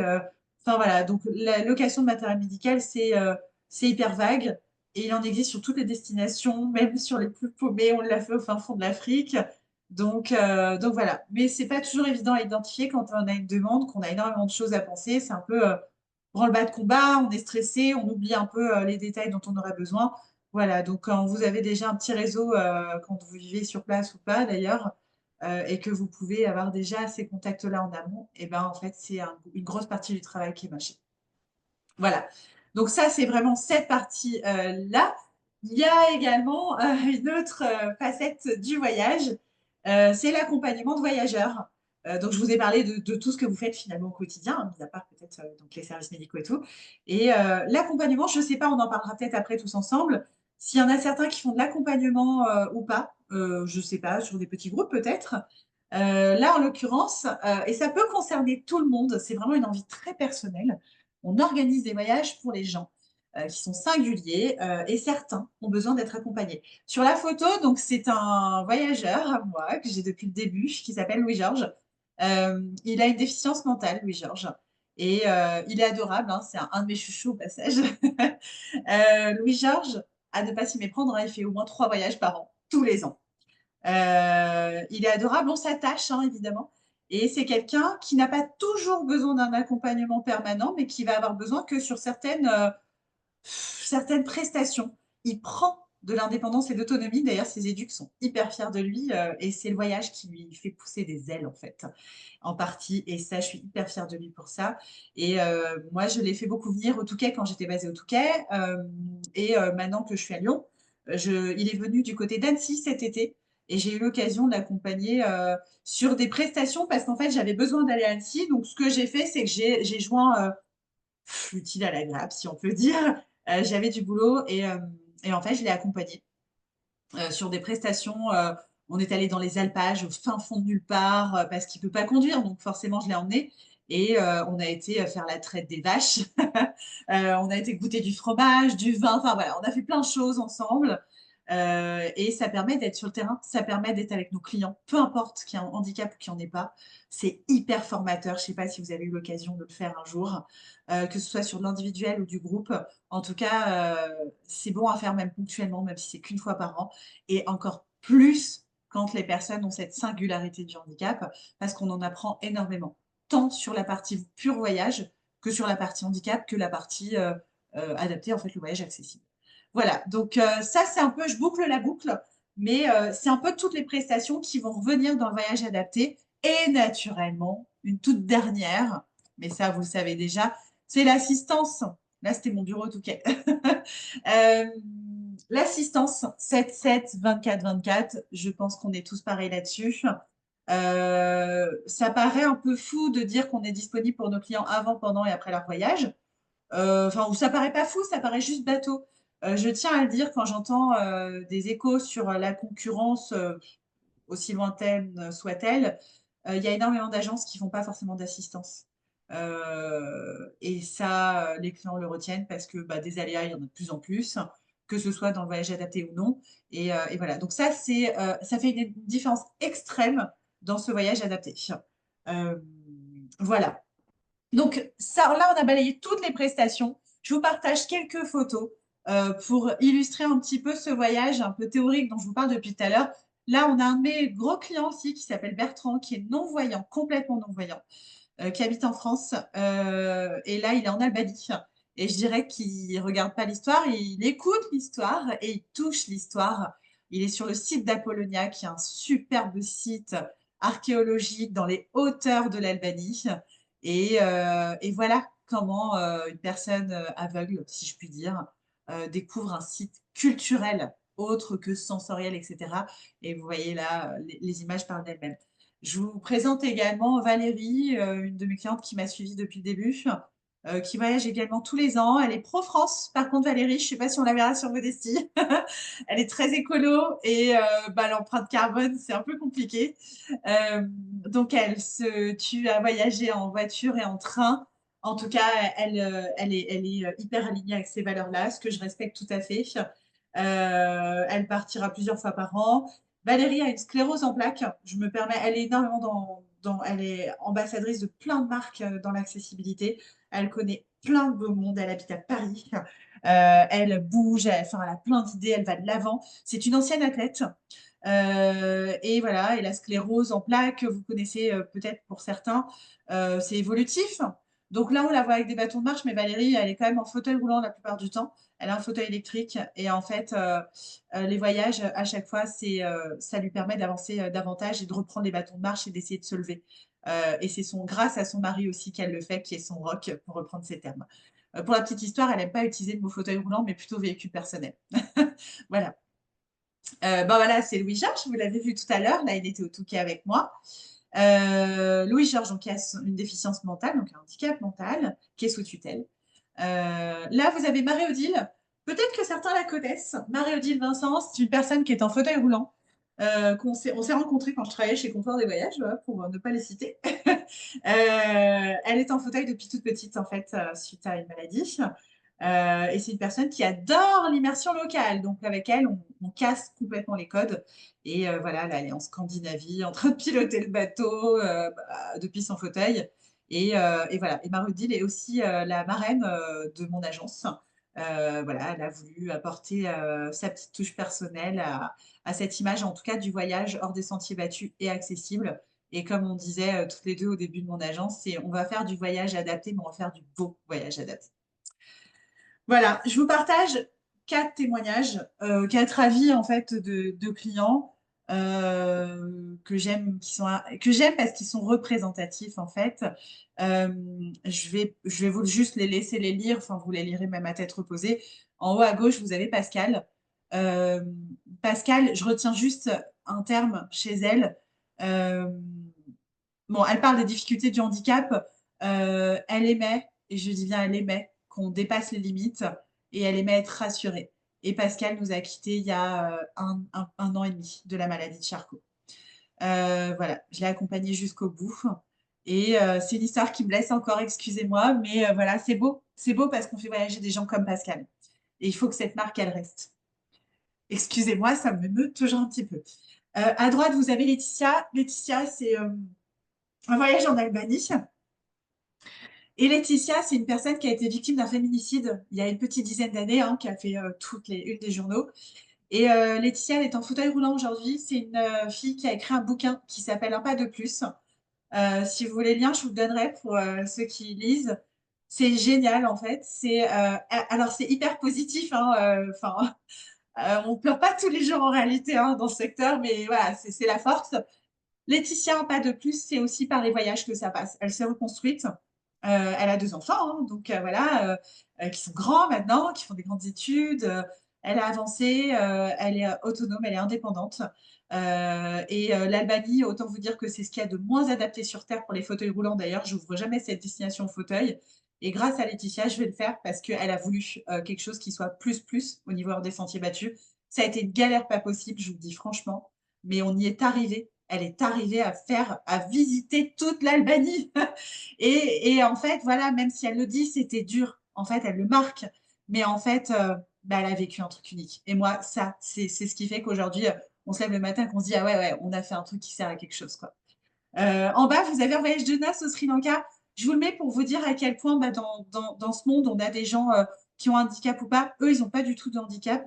Enfin voilà, donc la location de matériel médical, c'est hyper vague et il en existe sur toutes les destinations, même sur les plus paumées. On l'a fait au fin fond de l'Afrique. Donc voilà. Mais c'est pas toujours évident à identifier quand on a une demande, qu'on a énormément de choses à penser. C'est un peu branle-bas de combat, on est stressé, on oublie un peu les détails dont on aurait besoin. Voilà, donc quand vous avez déjà un petit réseau, quand vous vivez sur place ou pas d'ailleurs, et que vous pouvez avoir déjà ces contacts-là en amont, et ben en fait, c'est une grosse partie du travail qui est mâché. Voilà. Donc ça, c'est vraiment cette partie-là. Il y a également une autre facette du voyage, c'est l'accompagnement de voyageurs. Donc je vous ai parlé de tout ce que vous faites finalement au quotidien, hein, mis à part peut-être donc les services médicaux et tout. Et l'accompagnement, je ne sais pas, on en parlera peut-être après tous ensemble. S'il y en a certains qui font de l'accompagnement ou pas, je ne sais pas, sur des petits groupes peut-être. Là, en l'occurrence, et ça peut concerner tout le monde, c'est vraiment une envie très personnelle. On organise des voyages pour les gens qui sont singuliers et certains ont besoin d'être accompagnés. Sur la photo, donc c'est un voyageur à moi que j'ai depuis le début qui s'appelle Louis-Georges. Il a une déficience mentale, Louis-Georges. Et il est adorable, hein, c'est un de mes chouchous au passage. Louis-Georges, à ne pas s'y méprendre, hein, il fait au moins 3 voyages par an, tous les ans. Il est adorable, on s'attache, hein, évidemment. Et c'est quelqu'un qui n'a pas toujours besoin d'un accompagnement permanent, mais qui va avoir besoin que sur certaines prestations. Il prend de l'indépendance et d'autonomie. D'ailleurs, ses éducs sont hyper fiers de lui, et c'est le voyage qui lui fait pousser des ailes, en fait, en partie. Et ça, je suis hyper fière de lui pour ça. Et moi, je l'ai fait beaucoup venir au Touquet quand j'étais basée au Touquet. Et maintenant que je suis à Lyon, il est venu du côté d'Annecy cet été. Et j'ai eu l'occasion de l'accompagner sur des prestations parce qu'en fait, j'avais besoin d'aller à Annecy. Donc, ce que j'ai fait, c'est que j'ai joint l'utile à l'agréable, si on peut dire. J'avais du boulot et en fait, je l'ai accompagné sur des prestations. On est allé dans les alpages, au fin fond de nulle part, parce qu'il ne peut pas conduire, donc forcément, je l'ai emmené. Et on a été faire la traite des vaches. On a été goûter du fromage, du vin. Enfin voilà, on a fait plein de choses ensemble. Et ça permet d'être sur le terrain, ça permet d'être avec nos clients, peu importe qu'il y ait un handicap ou qu'il n'y en ait pas. C'est hyper formateur. Je ne sais pas si vous avez eu l'occasion de le faire un jour, que ce soit sur de l'individuel ou du groupe. En tout cas, c'est bon à faire même ponctuellement, même si c'est qu'une fois par an. Et encore plus quand les personnes ont cette singularité du handicap, parce qu'on en apprend énormément, tant sur la partie pur voyage que sur la partie handicap, que la partie adaptée, en fait, le voyage accessible. Voilà, donc ça, c'est un peu, je boucle la boucle, mais c'est un peu toutes les prestations qui vont revenir dans le voyage adapté. Et naturellement, une toute dernière, mais ça, vous le savez déjà, c'est l'assistance. Là, c'était mon bureau tout cas. Euh, L'assistance 7-7, 24-24, je pense qu'on est tous pareils là-dessus. Ça paraît un peu fou de dire qu'on est disponible pour nos clients avant, pendant et après leur voyage. Enfin, ou ça paraît pas fou, ça paraît juste bateau. Je tiens à le dire quand j'entends des échos sur la concurrence, aussi lointaine soit-elle, il y a énormément d'agences qui font pas forcément d'assistance. Et ça, les clients le retiennent parce que bah, des aléas, il y en a de plus en plus, que ce soit dans le voyage adapté ou non. Et voilà. Donc ça, ça fait une différence extrême dans ce voyage adapté. Euh, voilà. Donc ça, là, on a balayé toutes les prestations. Je vous partage quelques photos pour illustrer un petit peu ce voyage un peu théorique dont je vous parle depuis tout à l'heure. Là, on a un de mes gros clients aussi qui s'appelle Bertrand, qui est non-voyant, complètement non-voyant, qui habite en France. Et là, il est en Albanie. Et je dirais qu'il ne regarde pas l'histoire, il écoute l'histoire et il touche l'histoire. Il est sur le site d'Apollonia, qui est un superbe site archéologique dans les hauteurs de l'Albanie. Et voilà comment une personne aveugle, si je puis dire, découvre un site culturel autre que sensoriel, etc. Et vous voyez là, les images parlent d'elles-mêmes. Je vous présente également Valérie, une de mes clientes qui m'a suivie depuis le début, qui voyage également tous les ans. Elle est pro-France. Par contre, Valérie, je ne sais pas si on la verra sur Modestie. Elle est très écolo et bah, l'empreinte carbone, c'est un peu compliqué. Donc, elle se tue à voyager en voiture et en train. En tout cas, elle est hyper alignée avec ces valeurs-là, ce que je respecte tout à fait. Elle partira plusieurs fois par an. Valérie a une sclérose en plaques. Je me permets, elle est énormément elle est ambassadrice de plein de marques dans l'accessibilité. Elle connaît plein de beaux mondes. Elle habite à Paris. Elle bouge, enfin, elle a plein d'idées, elle va de l'avant. C'est une ancienne athlète. Et voilà, et la sclérose en plaques, vous connaissez peut-être pour certains, c'est évolutif. Donc là, on la voit avec des bâtons de marche, mais Valérie, elle est quand même en fauteuil roulant la plupart du temps. Elle a un fauteuil électrique et en fait, les voyages, à chaque fois, ça lui permet d'avancer davantage et de reprendre les bâtons de marche et d'essayer de se lever. Et c'est grâce à son mari aussi qu'elle le fait, qui est son rock, pour reprendre ses termes. Pour la petite histoire, elle n'aime pas utiliser le mot fauteuil roulant, mais plutôt véhicule personnel. Voilà. Ben voilà, c'est Louis-Georges, vous l'avez vu tout à l'heure. Là, il était au Touquet avec moi. Louis-Georges, donc, qui a une déficience mentale, donc un handicap mental, qui est sous tutelle. Là, vous avez Marie-Odile. Peut-être que certains la connaissent. Marie-Odile Vincent, c'est une personne qui est en fauteuil roulant. On s'est rencontrés quand je travaillais chez Confort des Voyages, voilà, pour ne pas les citer. Elle est en fauteuil depuis toute petite, en fait, suite à une maladie. Et c'est une personne qui adore l'immersion locale. Donc, avec elle, on casse complètement les codes. Et voilà, là, elle est en Scandinavie, en train de piloter le bateau depuis son fauteuil. Et voilà. Et Marudil est aussi la marraine de mon agence. Voilà, elle a voulu apporter sa petite touche personnelle à cette image, en tout cas du voyage hors des sentiers battus et accessible. Et comme on disait toutes les deux au début de mon agence, c'est on va faire du voyage adapté, mais on va faire du beau voyage adapté. Voilà, je vous partage 4 témoignages, 4 avis en fait de clients que j'aime, que j'aime parce qu'ils sont représentatifs en fait. Euh, je vais vous juste les laisser les lire, enfin vous les lirez même à tête reposée. En haut à gauche, vous avez Pascal. Euh, Pascal, je retiens juste un terme chez elle. Euh, bon, elle parle des difficultés du handicap. Elle aimait, et je dis bien elle aimait, qu'on dépasse les limites et elle aimait être rassurée. Et Pascal nous a quittés il y a un an et demi de la maladie de Charcot. Voilà, je l'ai accompagnée jusqu'au bout. Et c'est une histoire qui me laisse encore, excusez-moi, mais voilà, c'est beau parce qu'on fait voyager des gens comme Pascal. Et il faut que cette marque, elle reste. Excusez-moi, ça me meut toujours un petit peu. À droite, vous avez Laetitia. Laetitia, c'est un voyage en Albanie. Et Laetitia, c'est une personne qui a été victime d'un féminicide il y a une petite dizaine d'années, hein, qui a fait toutes les unes des journaux. Et Laetitia, elle est en fauteuil roulant aujourd'hui. C'est une fille qui a écrit un bouquin qui s'appelle Un pas de plus. Si vous voulez le lien, je vous le donnerai pour ceux qui lisent. C'est génial en fait. Alors c'est hyper positif. Hein, enfin, on pleure pas tous les jours en réalité hein, dans ce secteur, mais voilà, c'est la force. Laetitia, un pas de plus, c'est aussi par les voyages que ça passe. Elle s'est reconstruite. Elle a 2 enfants, hein, donc voilà, qui sont grands maintenant, qui font des grandes études. Elle a avancé, elle est autonome, elle est indépendante. L'Albanie, autant vous dire que c'est ce qu'il y a de moins adapté sur Terre pour les fauteuils roulants. D'ailleurs, je n'ouvre jamais cette destination au fauteuil. Et grâce à Laetitia, je vais le faire parce qu'elle a voulu quelque chose qui soit plus au niveau des sentiers battus. Ça a été une galère pas possible, je vous le dis franchement, mais on y est arrivé. Elle est arrivée à visiter toute l'Albanie. Et en fait, voilà, même si elle le dit, c'était dur. En fait, elle le marque. Mais en fait, bah, elle a vécu un truc unique. Et moi, ça, c'est ce qui fait qu'aujourd'hui, on se lève le matin et qu'on se dit, ah ouais, on a fait un truc qui sert à quelque chose, quoi. En bas, vous avez un voyage de noces au Sri Lanka. Je vous le mets pour vous dire à quel point bah, dans ce monde, on a des gens qui ont un handicap ou pas. Eux, ils n'ont pas du tout de handicap.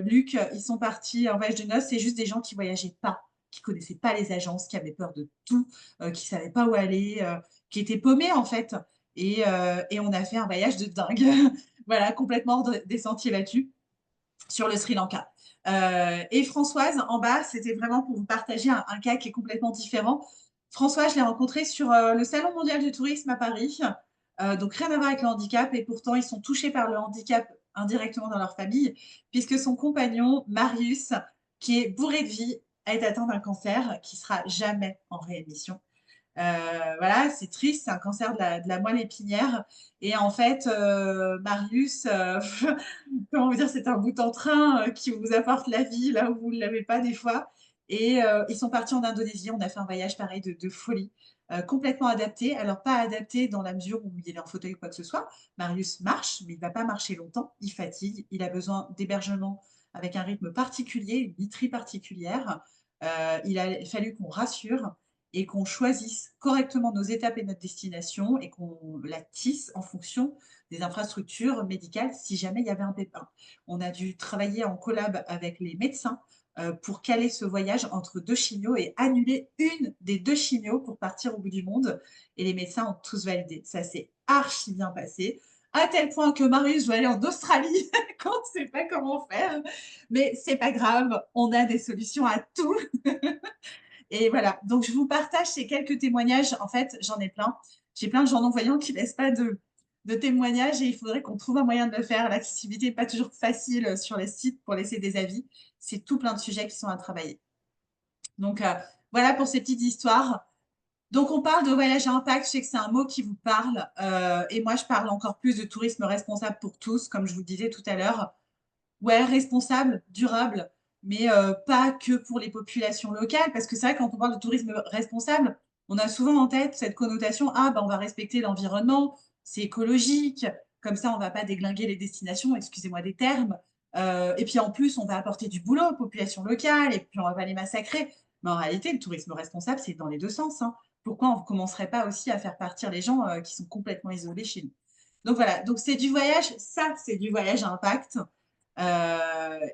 Luc, ils sont partis en voyage de noces. C'est juste des gens qui voyageaient pas, qui connaissaient pas les agences, qui avaient peur de tout, qui savaient pas où aller, qui étaient paumés en fait. Et on a fait un voyage de dingue. Voilà, complètement des sentiers battus sur le Sri Lanka. Et Françoise, en bas, c'était vraiment pour vous partager un cas qui est complètement différent. Françoise, je l'ai rencontrée sur le Salon mondial du tourisme à Paris. Donc, rien à voir avec le handicap. Et pourtant, ils sont touchés par le handicap indirectement dans leur famille, puisque son compagnon, Marius, qui est bourré de vie, est atteint d'un cancer qui sera jamais en réémission. Voilà, c'est triste, c'est un cancer de la moelle épinière. Et en fait, Marius, comment vous dire, c'est un bout en train qui vous apporte la vie là où vous ne l'avez pas des fois. Et ils sont partis en Indonésie. On a fait un voyage pareil de folie, complètement adapté. Alors, pas adapté dans la mesure où il est en fauteuil ou quoi que ce soit. Marius marche, mais il ne va pas marcher longtemps. Il fatigue. Il a besoin d'hébergement avec un rythme particulier, une literie particulière. Il a fallu qu'on rassure et qu'on choisisse correctement nos étapes et notre destination et qu'on la tisse en fonction des infrastructures médicales si jamais il y avait un pépin. On a dû travailler en collab avec les médecins pour caler ce voyage entre 2 chimios et annuler une des 2 chimios pour partir au bout du monde. Et les médecins ont tous validé. Ça s'est archi bien passé, à tel point que Marius doit aller en Australie quand on ne sait pas comment faire. Mais c'est pas grave, on a des solutions à tout. Et voilà, donc je vous partage ces quelques témoignages. En fait, j'en ai plein. J'ai plein de gens non-voyants qui ne laissent pas de témoignages et il faudrait qu'on trouve un moyen de le faire. L'accessibilité n'est pas toujours facile sur les sites pour laisser des avis. C'est tout plein de sujets qui sont à travailler. Donc voilà pour ces petites histoires. Donc on parle de voyage à impact, je sais que c'est un mot qui vous parle. Et moi, je parle encore plus de tourisme responsable pour tous, comme je vous le disais tout à l'heure. Ouais, responsable, durable, mais pas que pour les populations locales, parce que c'est vrai, quand on parle de tourisme responsable, on a souvent en tête cette connotation, ah, ben, on va respecter l'environnement, c'est écologique, comme ça, on ne va pas déglinguer les destinations, excusez-moi des termes. Et puis en plus, on va apporter du boulot aux populations locales, et puis on ne va pas les massacrer. Mais en réalité, le tourisme responsable, c'est dans les deux sens, hein. Pourquoi on ne commencerait pas aussi à faire partir les gens qui sont complètement isolés chez nous? Donc voilà, donc c'est du voyage, ça, c'est du voyage à impact.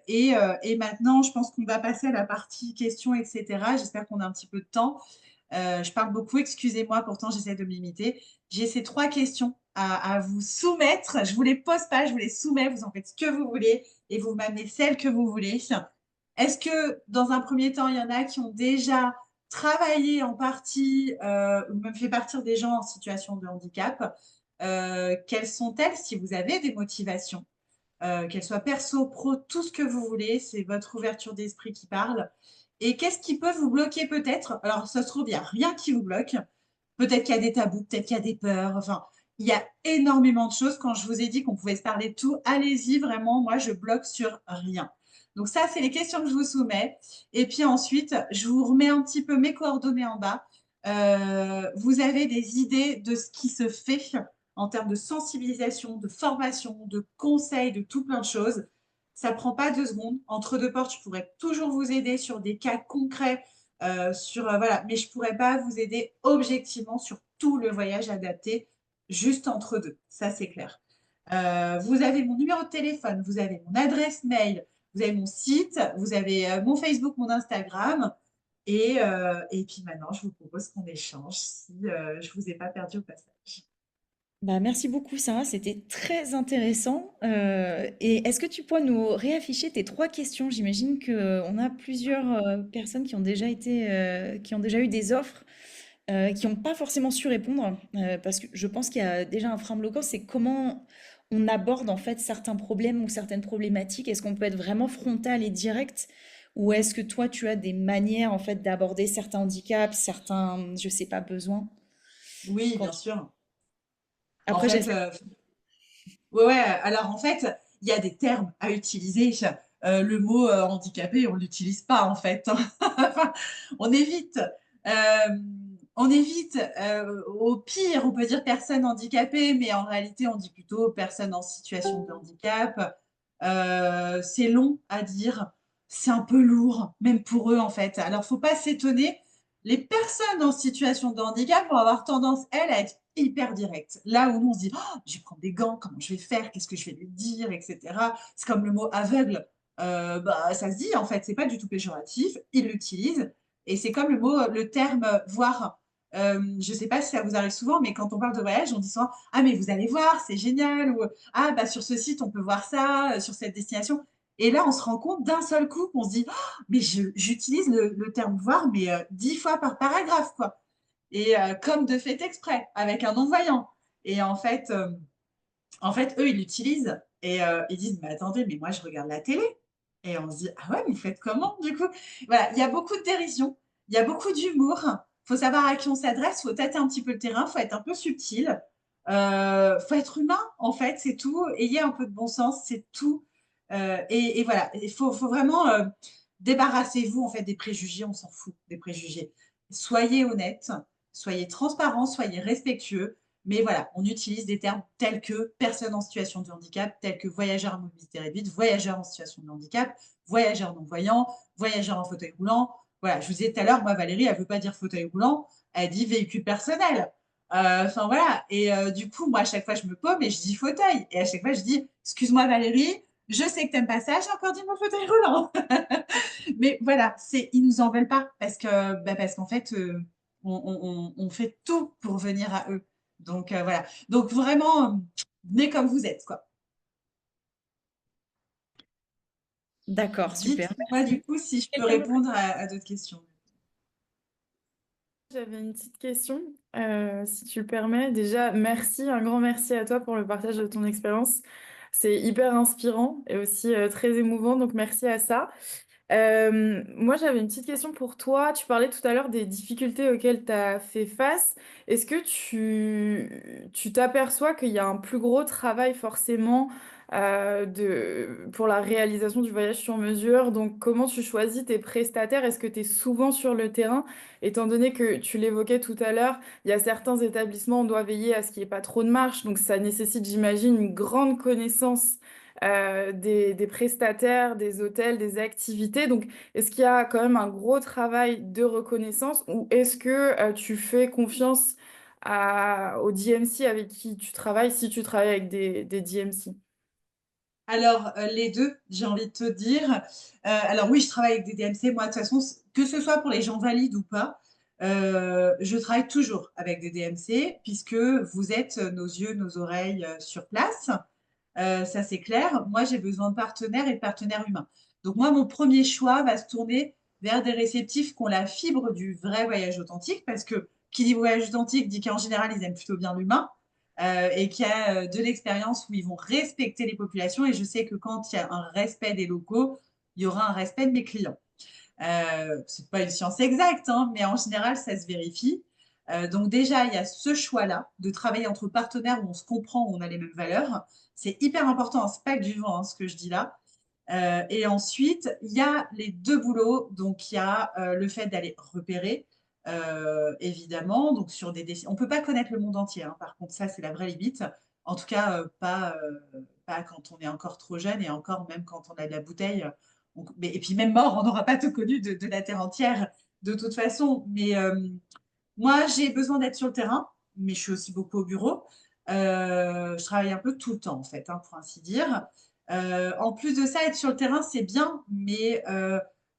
Et maintenant, je pense qu'on va passer à la partie questions, etc. J'espère qu'on a un petit peu de temps. Je parle beaucoup, excusez-moi, pourtant j'essaie de me limiter. J'ai ces 3 questions à vous soumettre. Je ne vous les pose pas, je vous les soumets. Vous en faites ce que vous voulez et vous m'amenez celles que vous voulez. Est-ce que dans un premier temps, il y en a qui ont déjà travaillé en partie ou même fait partir des gens en situation de handicap? Quelles sont-elles si vous avez des motivations? Qu'elles soient perso, pro, tout ce que vous voulez, c'est votre ouverture d'esprit qui parle. Et qu'est-ce qui peut vous bloquer peut-être? Alors, ça se trouve, il n'y a rien qui vous bloque. Peut-être qu'il y a des tabous, peut-être qu'il y a des peurs. Enfin, il y a énormément de choses. Quand je vous ai dit qu'on pouvait se parler de tout, allez-y, vraiment, moi, je bloque sur rien. Donc ça, c'est les questions que je vous soumets. Et puis ensuite, je vous remets un petit peu mes coordonnées en bas. Vous avez des idées de ce qui se fait en termes de sensibilisation, de formation, de conseils, de tout plein de choses. Ça ne prend pas 2 secondes. Entre deux portes, je pourrais toujours vous aider sur des cas concrets, voilà. Mais je ne pourrais pas vous aider objectivement sur tout le voyage adapté, juste entre deux. Ça, c'est clair. Vous avez mon numéro de téléphone, vous avez mon adresse mail, vous avez mon site, vous avez mon Facebook, mon Instagram. Et puis maintenant, je vous propose qu'on échange si je ne vous ai pas perdu au passage. Bah, merci beaucoup, Sarah, c'était très intéressant. Et est-ce que tu pourrais nous réafficher tes 3 questions? J'imagine qu'on a plusieurs personnes qui ont déjà qui ont déjà eu des offres, qui n'ont pas forcément su répondre, parce que je pense qu'il y a déjà un frein bloquant, c'est comment on aborde en fait certains problèmes ou certaines problématiques. Est-ce qu'on peut être vraiment frontal et direct, ou est-ce que toi tu as des manières en fait d'aborder certains handicaps, certains, je sais pas, besoins? Oui, Quand bien sûr. En Après, fait, j'essaie. ouais, ouais. Alors, en fait, il y a des termes à utiliser. Le mot handicapé, on ne l'utilise pas, en fait. Enfin, on évite. Euh, on évite. Au pire, on peut dire personne handicapée, mais en réalité, on dit plutôt personne en situation de handicap. C'est long à dire. C'est un peu lourd, même pour eux, en fait. Alors, faut pas s'étonner. Les personnes en situation de handicap vont avoir tendance, elles, à être hyper directes. Là où nous, on se dit, oh, je vais prendre des gants, comment je vais faire, qu'est-ce que je vais lui dire, etc. C'est comme le mot aveugle. Bah, ça se dit, en fait, c'est pas du tout péjoratif. Ils l'utilisent. Et c'est comme le mot, le terme voir. Je sais pas si ça vous arrive souvent, mais quand on parle de voyage, on dit souvent, ah, mais vous allez voir, c'est génial. Ou, ah, bah, sur ce site, on peut voir ça, sur cette destination. Et là, on se rend compte d'un seul coup qu'on se dit, oh, mais j'utilise le terme voir, mais 10 fois par paragraphe, quoi. Et comme de fait exprès, avec un non-voyant. Et en fait, eux, ils l'utilisent et ils disent, mais attendez, mais moi, je regarde la télé. Et on se dit, ah ouais, mais vous faites comment, du coup? Voilà, il y a beaucoup de dérision, il y a beaucoup d'humour. Il faut savoir à qui on s'adresse, il faut tâter un petit peu le terrain, il faut être un peu subtil. Faut être humain, en fait, c'est tout. Ayez un peu de bon sens, c'est tout. Et voilà, il faut vraiment débarrassez-vous, en fait, des préjugés, on s'en fout des préjugés. Soyez honnête, soyez transparent, soyez respectueux. Mais voilà, on utilise des termes tels que personne en situation de handicap, tels que voyageur à mobilité réduite, voyageur en situation de handicap, voyageur non-voyant, voyageur en fauteuil roulant. Voilà, je vous disais tout à l'heure, moi, Valérie, elle ne veut pas dire fauteuil roulant, elle dit véhicule personnel. Enfin, voilà. Et du coup, moi, à chaque fois, je me paume et je dis fauteuil. Et à chaque fois, je dis, excuse-moi, Valérie, je sais que tu n'aimes pas ça, j'ai encore dit mon fauteuil roulant. Mais voilà, ils nous en veulent pas parce qu'en fait, on fait tout pour venir à eux. Donc voilà. Donc vraiment, venez comme vous êtes, quoi. D'accord, super, Dites-moi du merci. coup si je peux Quelqu'un d'autre? répondre à d'autres questions. J'avais une petite question, si tu le permets. Déjà, merci, un grand merci à toi pour le partage de ton expérience. C'est hyper inspirant et aussi très émouvant, donc merci à ça. Moi, j'avais une petite question pour toi. Tu parlais tout à l'heure des difficultés auxquelles tu as fait face. Est-ce que tu t'aperçois qu'il y a un plus gros travail forcément pour la réalisation du voyage sur mesure? Donc, comment tu choisis tes prestataires? Est-ce que tu es souvent sur le terrain? Étant donné que tu l'évoquais tout à l'heure, il y a certains établissements, on doit veiller à ce qu'il n'y ait pas trop de marche. Donc, ça nécessite, j'imagine, une grande connaissance des prestataires, des hôtels, des activités. Donc, est-ce qu'il y a quand même un gros travail de reconnaissance ou est-ce que tu fais confiance au DMC avec qui tu travailles si tu travailles avec des DMC? Alors, les 2, j'ai envie de te dire. Alors oui, je travaille avec des DMC. Moi, de toute façon, que ce soit pour les gens valides ou pas, je travaille toujours avec des DMC puisque vous êtes nos yeux, nos oreilles, sur place. Ça, c'est clair. Moi, j'ai besoin de partenaires et de partenaires humains. Donc moi, mon premier choix va se tourner vers des réceptifs qui ont la fibre du vrai voyage authentique parce que qui dit voyage authentique dit qu'en général, ils aiment plutôt bien l'humain. Et qui a de l'expérience où ils vont respecter les populations. Et je sais que quand il y a un respect des locaux, il y aura un respect de mes clients. C'est pas une science exacte, hein, mais en général, ça se vérifie. Donc déjà, il y a ce choix-là de travailler entre partenaires où on se comprend, où on a les mêmes valeurs. C'est hyper important, hein, c'est pas que du vent, hein, ce que je dis là. Et ensuite, il y a les deux boulots. Donc, il y a le fait d'aller repérer, évidemment. Donc, sur des on ne peut pas connaître le monde entier, hein. Par contre, ça, c'est la vraie limite. En tout cas, pas quand on est encore trop jeune et encore même quand on a de la bouteille. Et puis, même mort, on n'aura pas tout connu de la terre entière de toute façon. Mais moi, j'ai besoin d'être sur le terrain, mais je suis aussi beaucoup au bureau. Je travaille un peu tout le temps, en fait, hein, pour ainsi dire. En plus de ça, être sur le terrain, c'est bien, mais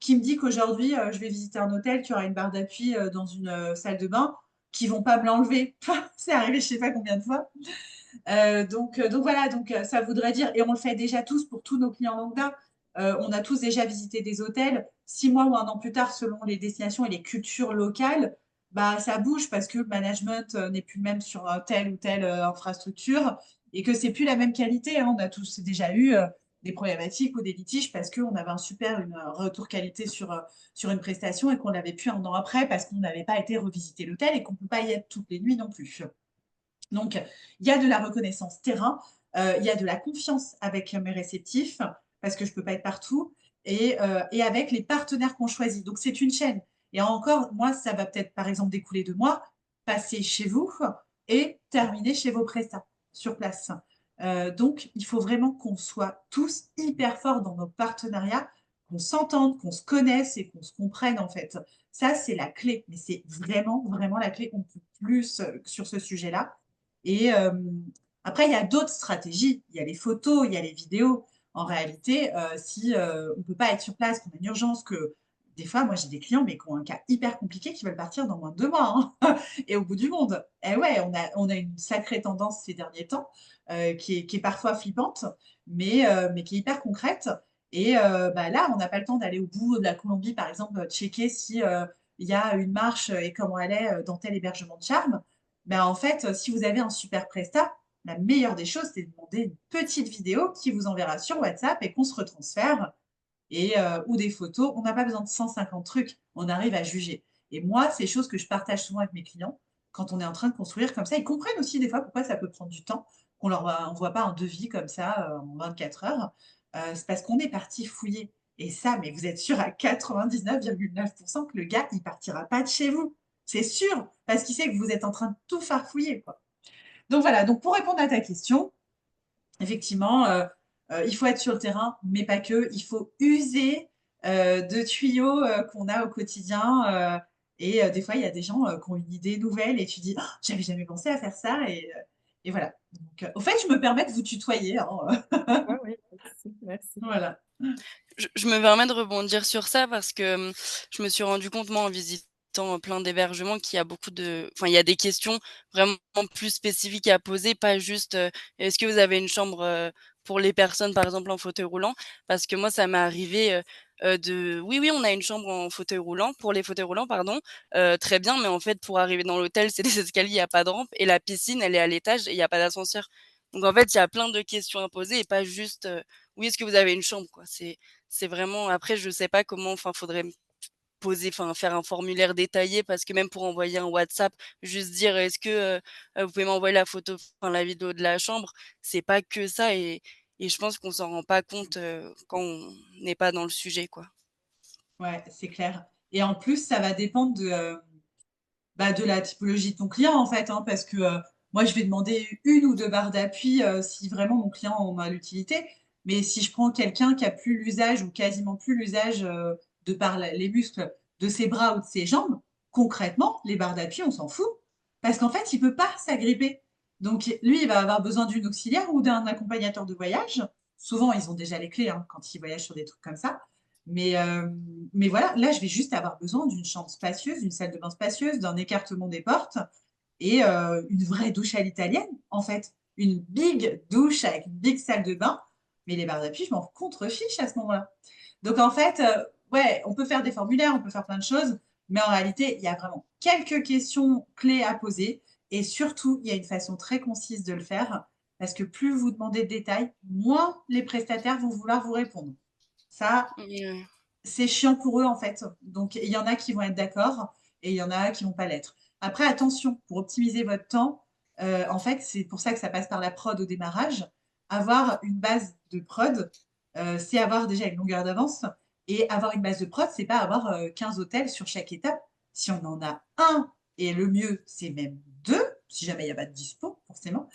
qui me dit qu'aujourd'hui, je vais visiter un hôtel, qui aura une barre d'appui dans une salle de bain, qui vont pas me l'enlever. C'est arrivé, je sais pas combien de fois. Donc voilà, donc ça voudrait dire, et on le fait déjà tous pour tous nos clients lambda, on a tous déjà visité des hôtels, 6 mois ou un an plus tard, selon les destinations et les cultures locales, bah ça bouge parce que le management n'est plus le même sur telle ou telle infrastructure et que c'est plus la même qualité, hein. On a tous déjà eu des problématiques ou des litiges parce qu'on avait une retour qualité sur une prestation et qu'on l'avait plus un an après parce qu'on n'avait pas été revisiter l'hôtel et qu'on ne peut pas y être toutes les nuits non plus. Donc, il y a de la reconnaissance terrain, il y a de la confiance avec mes réceptifs, parce que je ne peux pas être partout, et avec les partenaires qu'on choisit. Donc, c'est une chaîne. Et encore, moi, ça va peut-être, par exemple, découler de moi, passer chez vous et terminer chez vos prestats sur place. Donc, il faut vraiment qu'on soit tous hyper forts dans nos partenariats, qu'on s'entende, qu'on se connaisse et qu'on se comprenne, en fait. Ça, c'est la clé, mais c'est vraiment, vraiment la clé. On peut plus sur ce sujet-là. Et après, il y a d'autres stratégies. Il y a les photos, il y a les vidéos. En réalité, si on ne peut pas être sur place, qu'on a une urgence, que des fois, moi, j'ai des clients, mais qui ont un cas hyper compliqué, qui veulent partir dans moins de 2 mois, hein, et au bout du monde. Et ouais, on a une sacrée tendance ces derniers temps, qui est parfois flippante, mais qui est hyper concrète. Et bah, là, on n'a pas le temps d'aller au bout de la Colombie, par exemple, checker si il y a une marche et comment elle est dans tel hébergement de charme. Ben, en fait, si vous avez un super prestat, la meilleure des choses, c'est de demander une petite vidéo qui vous enverra sur WhatsApp et qu'on se retransfère ou des photos. On n'a pas besoin de 150 trucs, on arrive à juger. Et moi, c'est des choses que je partage souvent avec mes clients quand on est en train de construire comme ça. Ils comprennent aussi des fois pourquoi ça peut prendre du temps, qu'on leur envoie pas un devis comme ça en 24 heures. C'est parce qu'on est parti fouiller. Et ça, mais vous êtes sûr à 99,9% que le gars, il partira pas de chez vous. C'est sûr, parce qu'il sait que vous êtes en train de tout farfouiller, quoi. Donc voilà, donc pour répondre à ta question, effectivement, il faut être sur le terrain, mais pas que. Il faut user de tuyaux qu'on a au quotidien. Et des fois, il y a des gens qui ont une idée nouvelle et tu dis, oh, j'avais jamais pensé à faire ça. Et voilà. Donc, au fait, je me permets de vous tutoyer, hein. Ouais, oui, merci, merci. Voilà. Je me permets de rebondir sur ça parce que je me suis rendu compte, moi, en visitant plein d'hébergements, qu'il y a beaucoup de. Enfin, il y a des questions vraiment plus spécifiques à poser, pas juste est-ce que vous avez une chambre pour les personnes, par exemple, en fauteuil roulant? Parce que moi, ça m'est arrivé oui, oui, on a une chambre en fauteuil roulant, pour les fauteuils roulants, pardon, très bien, mais en fait, pour arriver dans l'hôtel, c'est des escaliers, il n'y a pas de rampe, et la piscine, elle est à l'étage et il n'y a pas d'ascenseur. Donc, en fait, il y a plein de questions à poser et pas juste oui, est-ce que vous avez une chambre, quoi? C'est vraiment après je sais pas comment enfin faudrait me poser enfin faire un formulaire détaillé parce que même pour envoyer un WhatsApp, juste dire: «Est-ce que, vous pouvez m'envoyer la photo enfin la vidéo de la chambre?» C'est pas que ça et je pense qu'on s'en rend pas compte, quand on n'est pas dans le sujet, quoi. Ouais, c'est clair. Et en plus, ça va dépendre de la typologie de ton client, en fait, hein, parce que moi, je vais demander une ou deux barres d'appui si vraiment mon client en a l'utilité. Mais si je prends quelqu'un qui a plus l'usage ou quasiment plus l'usage de par les muscles de ses bras ou de ses jambes, concrètement, les barres d'appui, on s'en fout. Parce qu'en fait, il peut pas s'agripper. Donc, lui, il va avoir besoin d'une auxiliaire ou d'un accompagnateur de voyage. souvent, ils ont déjà les clés hein, quand ils voyagent sur des trucs comme ça. Mais voilà, là, je vais juste avoir besoin d'une chambre spacieuse, d'une salle de bain spacieuse, d'un écartement des portes et une vraie douche à l'italienne, en fait. Une big douche avec une big salle de bain. Mais les barres d'appui, je m'en contrefiche à ce moment-là. Donc, en fait, ouais, on peut faire des formulaires, on peut faire plein de choses, mais en réalité, il y a vraiment quelques questions clés à poser. Et surtout, il y a une façon très concise de le faire, parce que plus vous demandez de détails, moins les prestataires vont vouloir vous répondre. Ça, Ouais. c'est chiant pour eux, en fait. Donc, il y en a qui vont être d'accord et il y en a qui vont pas l'être. Après, attention, pour optimiser votre temps, en fait, c'est pour ça que ça passe par la prod au démarrage. Avoir une base de prod, c'est avoir déjà une longueur d'avance. Et avoir une base de prod, c'est pas avoir 15 hôtels sur chaque étape. Si on en a un, et le mieux, c'est même deux, si jamais il n'y a pas de dispo, forcément.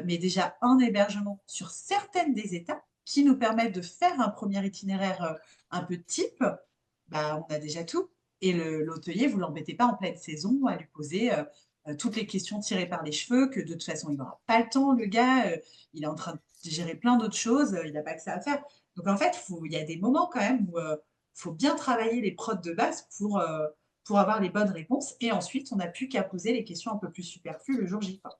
Mais déjà un hébergement sur certaines des étapes qui nous permettent de faire un premier itinéraire un peu type, bah, on a déjà tout. Et l'hôtelier, vous ne l'embêtez pas en pleine saison à lui poser toutes les questions tirées par les cheveux, que de toute façon, il n'aura pas le temps, le gars. Il est en train de gérer plein d'autres choses, il n'a pas que ça à faire. Donc en fait, il y a des moments quand même où il faut bien travailler les prods de base pour avoir les bonnes réponses. Et ensuite, on n'a plus qu'à poser les questions un peu plus superflues le jour J, quoi.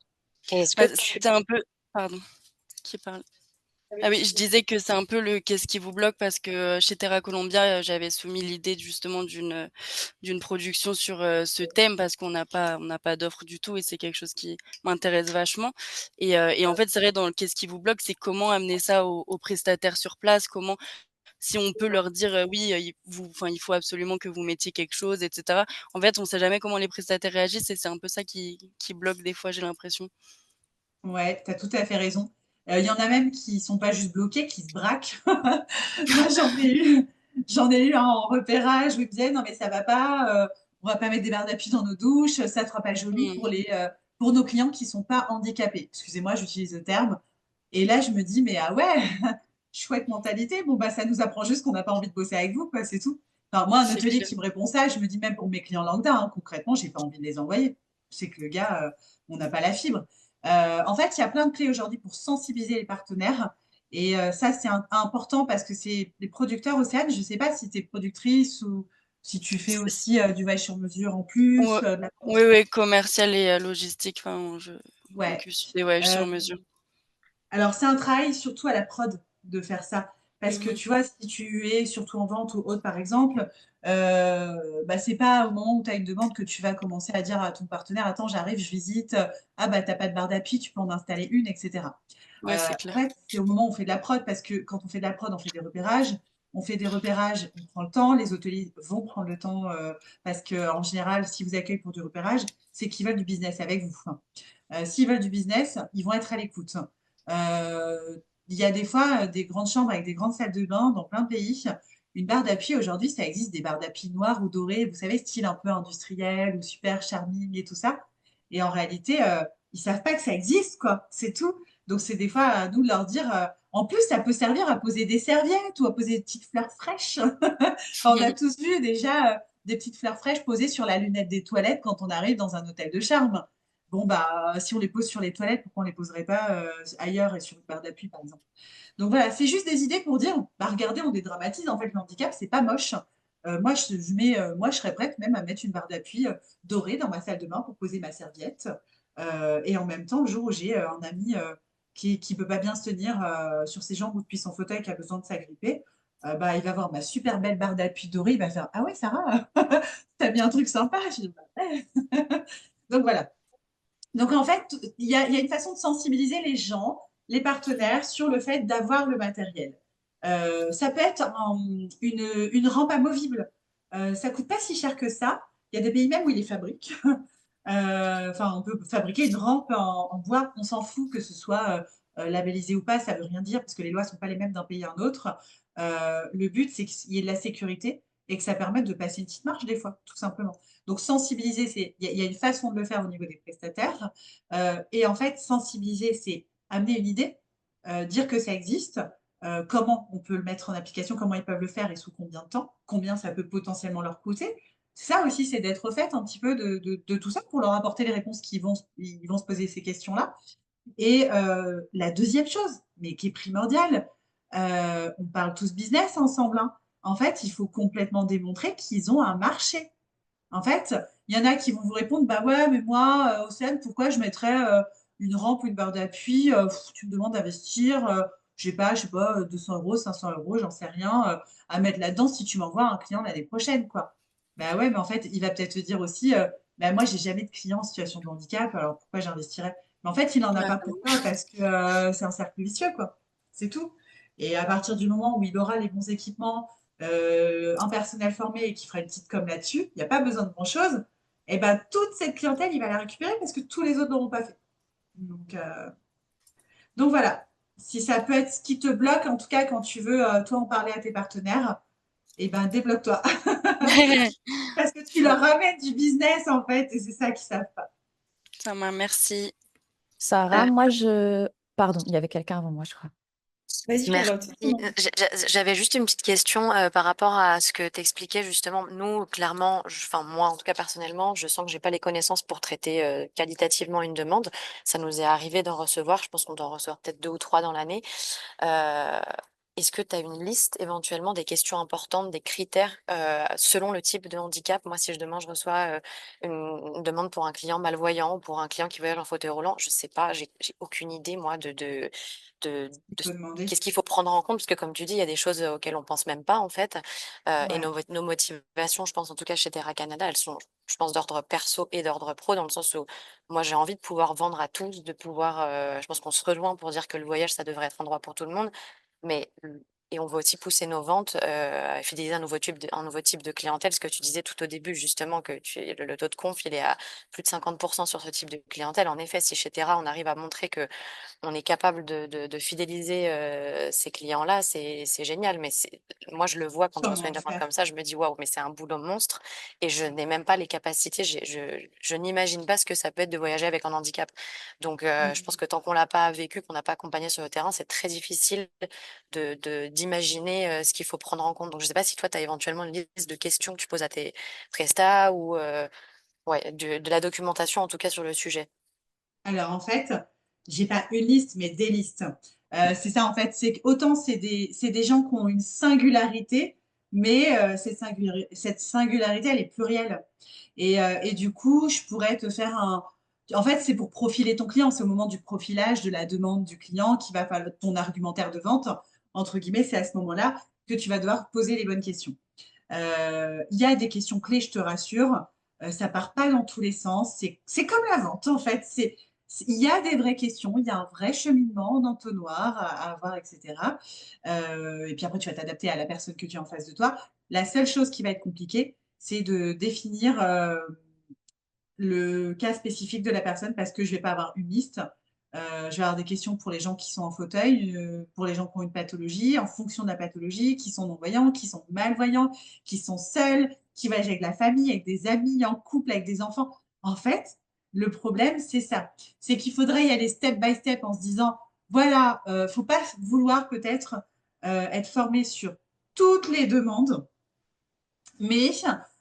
Est-ce que Bah, tu... c'est un peu pardon, qui parle? Ah oui, je disais que c'est un peu le qu'est-ce qui vous bloque parce que chez Terra Colombia, j'avais soumis l'idée justement d'une production sur ce thème parce qu'on n'a pas d'offre du tout et c'est quelque chose qui m'intéresse vachement. Et en fait, c'est vrai, dans le qu'est-ce qui vous bloque, c'est comment amener ça aux prestataires sur place, comment, si on peut leur dire oui, il faut absolument que vous mettiez quelque chose, etc. En fait, on ne sait jamais comment les prestataires réagissent et c'est un peu ça qui bloque des fois, j'ai l'impression. Ouais, tu as tout à fait raison. Il y en a même qui sont pas juste bloqués, qui se braquent. Moi, j'en ai eu un en repérage où ils me disaient: «Non, mais ça va pas, on va pas mettre des barres d'appui dans nos douches, ça fera pas joli Mmh. pour nos clients qui sont pas handicapés». Excusez-moi, j'utilise le terme et là, je me dis: «Mais ah ouais, chouette mentalité. Bon, bah, ça nous apprend juste qu'on n'a pas envie de bosser avec vous, quoi, c'est tout». Enfin, moi, un C'est hôtelier clair. qui me répond ça, je me dis même pour mes clients lambda, hein, concrètement, j'ai pas envie de les envoyer. C'est que le gars, on n'a pas la fibre. En fait, il y a plein de clés aujourd'hui pour sensibiliser les partenaires. Et ça, c'est important parce que c'est les producteurs, Océane, je ne sais pas si tu es productrice ou si tu fais aussi du voyage sur mesure en plus. Ouais. Oui, oui, commercial et logistique, enfin, je Ouais. m'occupe des voyages Euh, sur mesure. alors, c'est un travail surtout à la prod de faire ça. Parce que Mmh. tu vois, si tu es surtout en vente ou autre, par exemple, bah, c'est pas au moment où tu as une demande que tu vas commencer à dire à ton partenaire: «Attends, j'arrive, je visite. Ah, bah, t'as pas de barre d'appui, tu peux en installer une, etc.» Ouais, c'est En clair. fait, c'est au moment où on fait de la prod, parce que quand on fait de la prod, on fait des repérages. On fait des repérages, on prend le temps. Les hôteliers vont prendre le temps parce qu'en général, si vous accueillent pour du repérage, c'est qu'ils veulent du business avec vous. S'ils veulent du business, ils vont être à l'écoute. Il y a des fois des grandes chambres avec des grandes salles de bain dans plein de pays. Une barre d'appui, aujourd'hui, ça existe des barres d'appui noires ou dorées, vous savez, style un peu industriel ou super charming et tout ça. Et en réalité, ils savent pas que ça existe, quoi. C'est tout. Donc, c'est des fois à nous de leur dire. En plus, ça peut servir à poser des serviettes ou à poser des petites fleurs fraîches. Enfin, on a tous vu déjà des petites fleurs fraîches posées sur la lunette des toilettes quand on arrive dans un hôtel de charme. Bon, bah, si on les pose sur les toilettes, pourquoi on ne les poserait pas ailleurs et sur une barre d'appui, par exemple? Donc voilà, c'est juste des idées pour dire, bah, regardez, on dédramatise, en fait, le handicap, c'est pas moche. Moi, je serais prête même à mettre une barre d'appui dorée dans ma salle de bain pour poser ma serviette. Et en même temps, le jour où j'ai un ami qui ne peut pas bien se tenir sur ses jambes ou depuis son fauteuil, qui a besoin de s'agripper, bah, il va voir ma super belle barre d'appui dorée, il va faire: «Ah ouais, Sarah, t'as mis un truc sympa.» Je dis: «Bah ouais.» Donc voilà. Donc en fait, il y a une façon de sensibiliser les gens, les partenaires, sur le fait d'avoir le matériel. Ça peut être une rampe amovible. Ça ne coûte pas si cher que ça. Il y a des pays même où ils les fabriquent. Enfin, on peut fabriquer une rampe en bois. On s'en fout que ce soit labellisé ou pas. Ça ne veut rien dire parce que les lois ne sont pas les mêmes d'un pays à un autre. Le but, c'est qu'il y ait de la sécurité et que ça permette de passer une petite marche des fois, tout simplement. Donc, sensibiliser, il y a une façon de le faire au niveau des prestataires. Et en fait, sensibiliser, c'est amener une idée, dire que ça existe, comment on peut le mettre en application, comment ils peuvent le faire et sous combien de temps, combien ça peut potentiellement leur coûter. Ça aussi, c'est d'être au fait un petit peu de tout ça pour leur apporter les réponses ils vont se poser ces questions-là. Et la deuxième chose, mais qui est primordiale, on parle tous business ensemble, hein. En fait, il faut complètement démontrer qu'ils ont un marché. En fait, il y en a qui vont vous répondre: «Bah ouais, mais moi, Océane, pourquoi je mettrais, une rampe ou une barre d'appui? Tu me demandes d'investir, je sais pas, 200 €, 500 €, j'en sais rien, à mettre là-dedans si tu m'envoies un client l'année prochaine, quoi». Bah ouais, mais en fait, il va peut-être te dire aussi, «Bah moi, j'ai jamais de clients en situation de handicap, alors pourquoi j'investirais?» Mais en fait, il en a Ouais, pas pour toi parce que, c'est un cercle vicieux, quoi. C'est tout. Et à partir du moment où il aura les bons équipements, un personnel formé et qui fera une petite com là-dessus, il y a pas besoin de grand-chose et ben toute cette clientèle, il va la récupérer parce que tous les autres n'auront pas fait. Donc voilà, si ça peut être ce qui te bloque, en tout cas quand tu veux, toi, en parler à tes partenaires, et ben débloque-toi. Parce que tu leur ramènes du business, en fait, et c'est ça qu'ils savent pas. ça m'a merci. Sarah, moi, Pardon, il y avait quelqu'un avant moi, je crois. Vas-y, Merci. Charlotte. J'avais juste une petite question par rapport à ce que tu expliquais justement. Nous, clairement, enfin moi en tout cas personnellement, je sens que j'ai pas les connaissances pour traiter qualitativement une demande. Ça nous est arrivé d'en recevoir. Je pense qu'on doit en recevoir peut-être 2 ou 3 dans l'année. Euh, Est-ce que tu as une liste éventuellement des questions importantes, des critères selon le type de handicap? Moi, si demain je reçois une demande pour un client malvoyant ou pour un client qui voyage en fauteuil roulant, je sais pas, j'ai aucune idée moi Tu de peux demander. qu'est-ce qu'il faut prendre en compte, parce que comme tu dis, il y a des choses auxquelles on pense même pas en fait. Et Ouais. nos motivations, je pense en tout cas chez Terra Canada, elles sont, je pense, d'ordre perso et d'ordre pro, dans le sens où moi j'ai envie de pouvoir vendre à tous, de pouvoir, je pense qu'on se rejoint pour dire que le voyage, ça devrait être un droit pour tout le monde. Mais et on veut aussi pousser nos ventes, fidéliser un nouveau type de clientèle. Ce que tu disais tout au début, justement, que le taux de conf, il est à plus de 50% sur ce type de clientèle. En effet, si chez Terra, on arrive à montrer que on est capable de fidéliser ces clients-là, c'est génial. Mais moi, je le vois quand je reçois Comment une demande faire? comme ça, je me dis waouh, mais c'est un boulot monstre et je n'ai même pas les capacités. Je n'imagine pas ce que ça peut être de voyager avec un handicap. Donc, je pense que tant qu'on l'a pas vécu, qu'on n'a pas accompagné sur le terrain, c'est très difficile d'imaginer ce qu'il faut prendre en compte. Donc, je ne sais pas si toi, tu as éventuellement une liste de questions que tu poses à tes prestats ou ouais, de la documentation en tout cas sur le sujet. Alors en fait, j'ai pas une liste, mais des listes. C'est ça en fait, c'est qu'autant c'est des gens qui ont une singularité, mais cette singularité, elle est plurielle. Et du coup, je pourrais te faire un. En fait, c'est pour profiler ton client. C'est au moment du profilage de la demande du client qui va faire ton argumentaire de vente, entre guillemets, c'est à ce moment-là que tu vas devoir poser les bonnes questions. Il y a des questions clés, je te rassure. Ça part pas dans tous les sens. C'est comme la vente, en fait. Il y a des vraies questions, il y a un vrai cheminement d'entonnoir à avoir, etc. Et puis après, tu vas t'adapter à la personne que tu as en face de toi. La seule chose qui va être compliquée, c'est de définir le cas spécifique de la personne parce que je ne vais pas avoir une liste. Je vais avoir des questions pour les gens qui sont en fauteuil, pour les gens qui ont une pathologie, en fonction de la pathologie, qui sont non-voyants, qui sont malvoyants, qui sont seuls, qui voyagent avec la famille, avec des amis, en couple, avec des enfants. En fait, le problème, c'est ça. C'est qu'il faudrait y aller step by step en se disant, voilà, faut pas vouloir peut-être être formé sur toutes les demandes, mais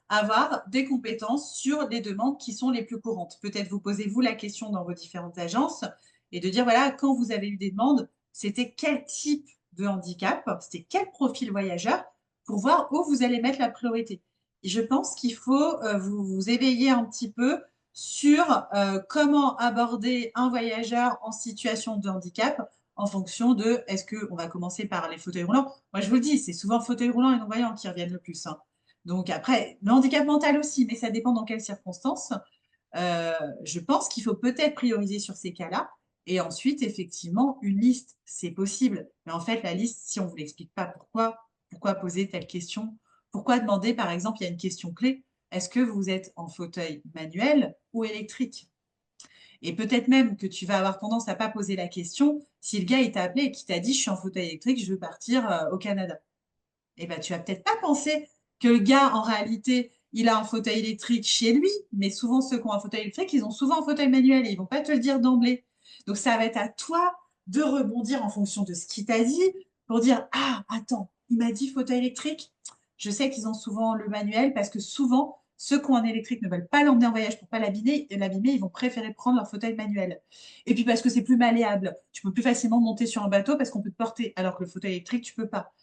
avoir des compétences sur les demandes qui sont les plus courantes. Peut-être vous posez-vous la question dans vos différentes agences et de dire, voilà, quand vous avez eu des demandes, c'était quel type de handicap, c'était quel profil voyageur pour voir où vous allez mettre la priorité. Et je pense qu'il faut vous éveiller un petit peu sur comment aborder un voyageur en situation de handicap en fonction de, est-ce qu'on va commencer par les fauteuils roulants? Moi, je vous le dis, c'est souvent fauteuils roulants et non-voyants qui reviennent le plus, hein. Donc après, le handicap mental aussi, mais ça dépend dans quelles circonstances. Euh, je pense qu'il faut peut-être prioriser sur ces cas-là. Et ensuite, effectivement, une liste, c'est possible. Mais en fait, la liste, si on ne vous l'explique pas pourquoi poser telle question, pourquoi demander, par exemple, il y a une question clé, est-ce que vous êtes en fauteuil manuel ou électrique? Et peut-être même que tu vas avoir tendance à ne pas poser la question si le gars il t'a appelé et qui t'a dit je suis en fauteuil électrique, je veux partir au Canada. Eh ben, tu vas peut-être pas penser que le gars, en réalité, il a un fauteuil électrique chez lui, mais souvent, ceux qui ont un fauteuil électrique, ils ont souvent un fauteuil manuel et ils vont pas te le dire d'emblée. Donc, ça va être à toi de rebondir en fonction de ce qu'il t'a dit pour dire, ah, attends, il m'a dit fauteuil électrique. Je sais qu'ils ont souvent le manuel parce que souvent, ceux qui ont un électrique ne veulent pas l'emmener en voyage pour pas l'abîmer, ils vont préférer prendre leur fauteuil manuel. Et puis parce que c'est plus malléable, tu peux plus facilement monter sur un bateau parce qu'on peut te porter, alors que le fauteuil électrique, tu peux pas.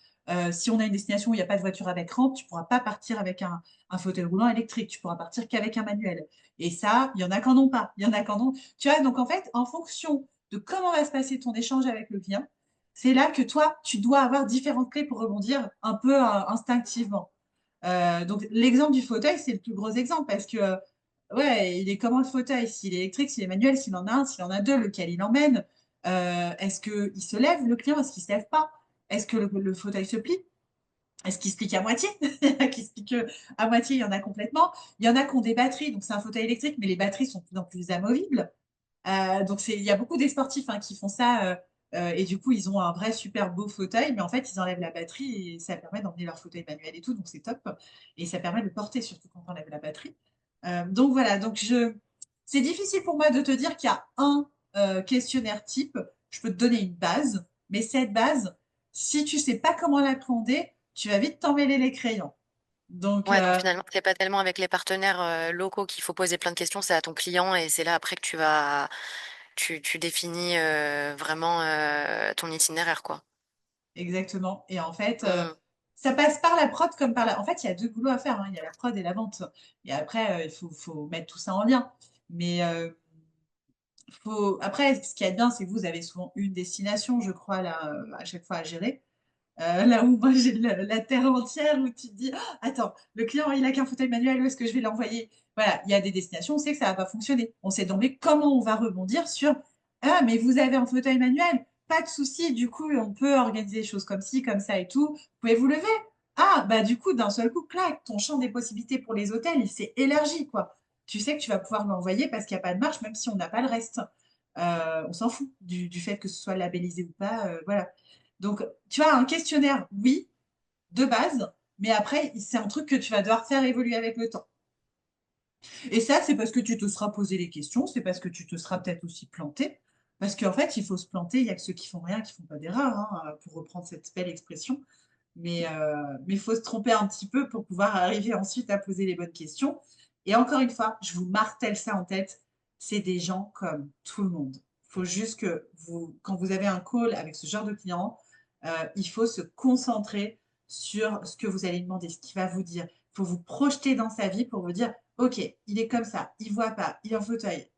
Si on a une destination où il n'y a pas de voiture avec rampe, tu ne pourras pas partir avec un fauteuil roulant électrique, tu pourras partir qu'avec un manuel. Et ça, il y en a qui n'en ont pas, il y en a qui en ont. Tu vois, donc en fait, en fonction de comment va se passer ton échange avec le client, c'est là que toi, tu dois avoir différentes clés pour rebondir un peu instinctivement. Donc l'exemple du fauteuil, c'est le plus gros exemple parce que, ouais, il est comment le fauteuil? S'il est électrique, s'il est manuel, s'il en a un, s'il en a deux, lequel il emmène? Est-ce qu'il se lève, le client? Est-ce qu'il ne se lève pas? Est-ce que le fauteuil se plie? Est-ce qu'il se plie à moitié? Il y en a qui se plient que à moitié, il y en a complètement. Il y en a qui ont des batteries, donc c'est un fauteuil électrique, mais les batteries sont de plus en plus amovibles. Donc il y a beaucoup des sportifs qui font ça, et du coup, ils ont un vrai super beau fauteuil, mais en fait, ils enlèvent la batterie et ça permet d'emmener leur fauteuil manuel et tout, donc c'est top. Et ça permet de le porter, surtout quand on enlève la batterie. Donc voilà, c'est difficile pour moi de te dire qu'il y a un questionnaire type. Je peux te donner une base, mais cette base, si tu sais pas comment l'appréhender, tu vas vite t'emmêler les crayons. Donc, Ouais, donc finalement, c'est pas tellement avec les partenaires locaux qu'il faut poser plein de questions, c'est à ton client et c'est là après que tu définis vraiment ton itinéraire, quoi. exactement. Et en fait, Mm. ça passe par la prod comme par la. En fait, il y a deux boulots à faire, hein. Il y a la prod et la vente. Et après, il faut mettre tout ça en lien. Mais après, ce qui est bien, c'est que vous avez souvent une destination, je crois, là, à chaque fois à gérer. Là où moi, j'ai la terre entière où tu te dis, ah, attends, le client, il a qu'un fauteuil manuel, où est-ce que je vais l'envoyer? Voilà, il y a des destinations, on sait que ça ne va pas fonctionner. On sait donc comment on va rebondir sur, ah, mais vous avez un fauteuil manuel, pas de souci, du coup, on peut organiser des choses comme ci, comme ça et tout. Vous pouvez vous lever. Ah, bah du coup, d'un seul coup, clac, ton champ des possibilités pour les hôtels, il s'est élargi, quoi. Tu sais que tu vas pouvoir l'envoyer parce qu'il n'y a pas de marche, même si on n'a pas le reste. On s'en fout du fait que ce soit labellisé ou pas, voilà. Donc, tu as un questionnaire, oui, de base, mais après, c'est un truc que tu vas devoir faire évoluer avec le temps. Et ça, c'est parce que tu te seras posé les questions, c'est parce que tu te seras peut-être aussi planté. Parce qu'en fait, il faut se planter, il n'y a que ceux qui font rien qui font pas d'erreur, hein, pour reprendre cette belle expression. Mais il faut se tromper un petit peu pour pouvoir arriver ensuite à poser les bonnes questions. Et encore une fois, je vous martèle ça en tête, c'est des gens comme tout le monde. Il faut juste que quand vous avez un call avec ce genre de client, il faut se concentrer sur ce que vous allez demander, ce qu'il va vous dire. Il faut vous projeter dans sa vie pour vous dire, OK, il est comme ça, il ne voit pas, il est en fauteuil,